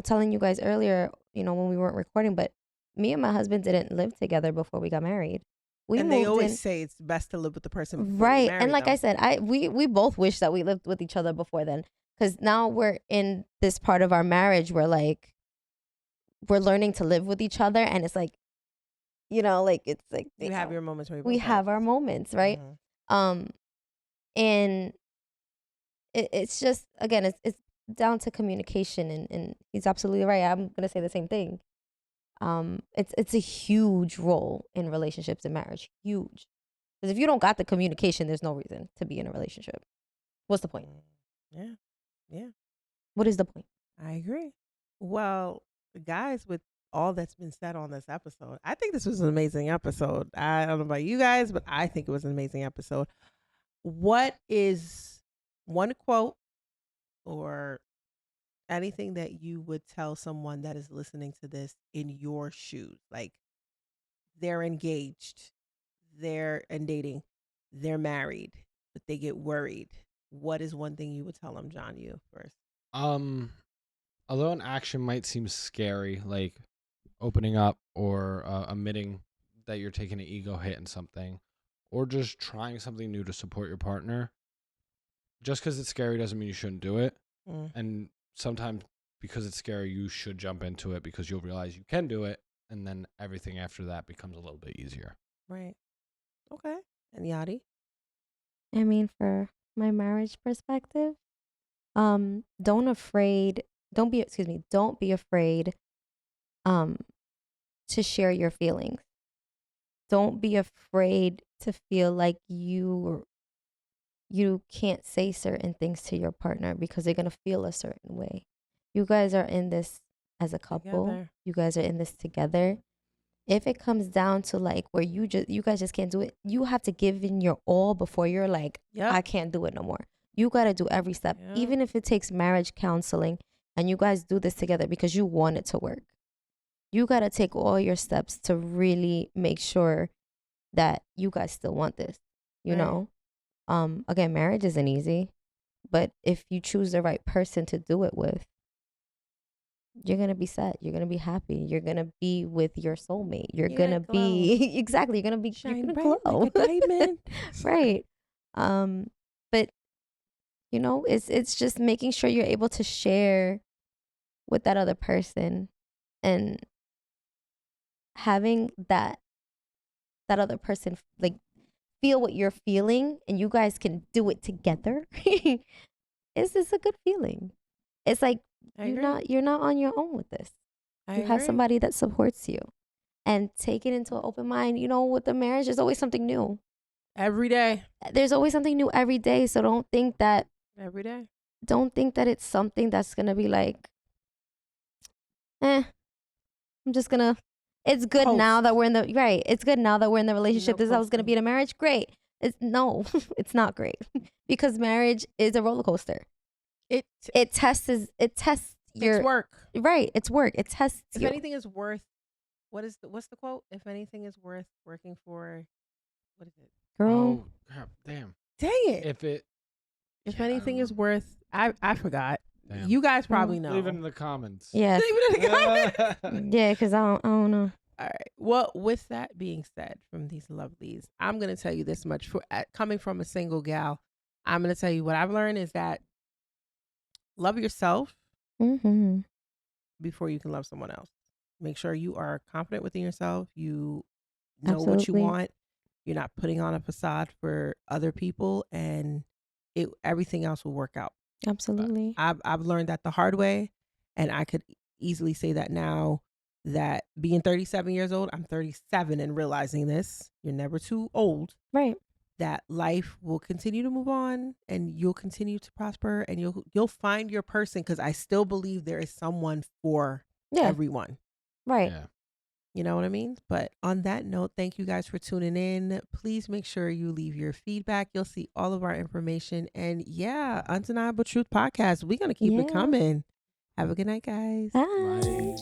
Speaker 2: telling you guys earlier, when we weren't recording, but me and my husband didn't live together before we got married. We
Speaker 1: and they
Speaker 2: moved
Speaker 1: always
Speaker 2: in.
Speaker 1: say it's best to live with the person before
Speaker 2: Right.
Speaker 1: you marry
Speaker 2: And like
Speaker 1: them.
Speaker 2: I said, we both wish that we lived with each other before then. Because now we're in this part of our marriage where like we're learning to live with each other, and it's like, like it's like
Speaker 1: you have your moments where you
Speaker 2: we
Speaker 1: both
Speaker 2: have our moments, right?
Speaker 1: Mhm.
Speaker 2: And it's just, again, it's down to communication, and he's absolutely right. I'm gonna say the same thing. It's a huge role in relationships and marriage, huge. Because if you don't got the communication, there's no reason to be in a relationship. What's the point?
Speaker 1: Yeah.
Speaker 2: What is the point?
Speaker 1: I agree. Well, guys, with all that's been said on this episode, I think this was an amazing episode. I don't know about you guys, but I think it was an amazing episode. What is one quote or anything that you would tell someone that is listening to this in your shoes? Like they're engaged, they're and dating, they're married, but they get worried. What is one thing you would tell them, John? You first.
Speaker 3: Although an action might seem scary, like opening up or admitting that you're taking an ego hit in something, or just trying something new to support your partner, just because it's scary doesn't mean you shouldn't do it. And sometimes because it's scary, you should jump into it because you'll realize you can do it, and then everything after that becomes a little bit easier.
Speaker 1: Right. Okay. And Yadi?
Speaker 2: I mean, for my marriage perspective, don't be afraid to share your feelings. Don't be afraid to feel like you can't say certain things to your partner because they're going to feel a certain way. You guys are in this as a couple.
Speaker 1: Together.
Speaker 2: You guys are in this together. If it comes down to like where you guys just can't do it, you have to give in your all before you're like, I can't do it no more. You got to do every step, even if it takes marriage counseling, and you guys do this together because you want it to work. You got to take all your steps to really make sure that you guys still want this, you know? Again, marriage isn't easy, but if you choose the right person to do it with, you're going to be set. You're going to be happy. You're going to be with your soulmate. You're going to be, exactly. You're going to be,
Speaker 1: shine
Speaker 2: you're
Speaker 1: bright
Speaker 2: glow.
Speaker 1: like a diamond.
Speaker 2: Right. But it's just making sure you're able to share with that other person and having that other person like feel what you're feeling, and you guys can do it together. It's a good feeling. It's like you're not on your own with this. You have somebody that supports you, and take it into an open mind. With the marriage, there's always something new.
Speaker 1: Every day.
Speaker 2: There's always something new every day. So don't think that
Speaker 1: every day.
Speaker 2: Don't think that it's something that's gonna be like, I'm just gonna. It's good now that we're in the right. It's good now that we're in the relationship. This is how it's gonna be in a marriage. Great. It's not great because marriage is a roller coaster. It tests your
Speaker 1: work.
Speaker 2: Right. It's work. It tests
Speaker 1: if
Speaker 2: you.
Speaker 1: anything is worth, what's the quote? If anything is worth working for, what is it?
Speaker 2: Girl.
Speaker 3: Oh, crap. Dang
Speaker 1: it. If anything is worth, I forgot. Damn. You guys probably know.
Speaker 3: Leave it in the comments.
Speaker 2: Yeah.
Speaker 1: Leave it in the comments.
Speaker 2: Yeah, because I don't know.
Speaker 1: All right. Well, with that being said, from these lovelies, I'm going to tell you this much. Coming from a single gal, I'm going to tell you what I've learned is that love yourself before you can love someone else. Make sure you are confident within yourself. You know what you want. You're not putting on a facade for other people, and everything else will work out.
Speaker 2: Absolutely.
Speaker 1: I've learned that the hard way, and I could easily say that now that being 37 years old, I'm 37 and realizing this, you're never too old.
Speaker 2: Right.
Speaker 1: That life will continue to move on and you'll continue to prosper and you'll find your person, because I still believe there is someone for everyone.
Speaker 2: Right.
Speaker 3: Yeah.
Speaker 1: You know what I mean? But on that note, thank you guys for tuning in. Please make sure you leave your feedback. You'll see all of our information. And Undeniable Truth Podcast. We're going to keep it coming. Have a good night, guys.
Speaker 2: Bye.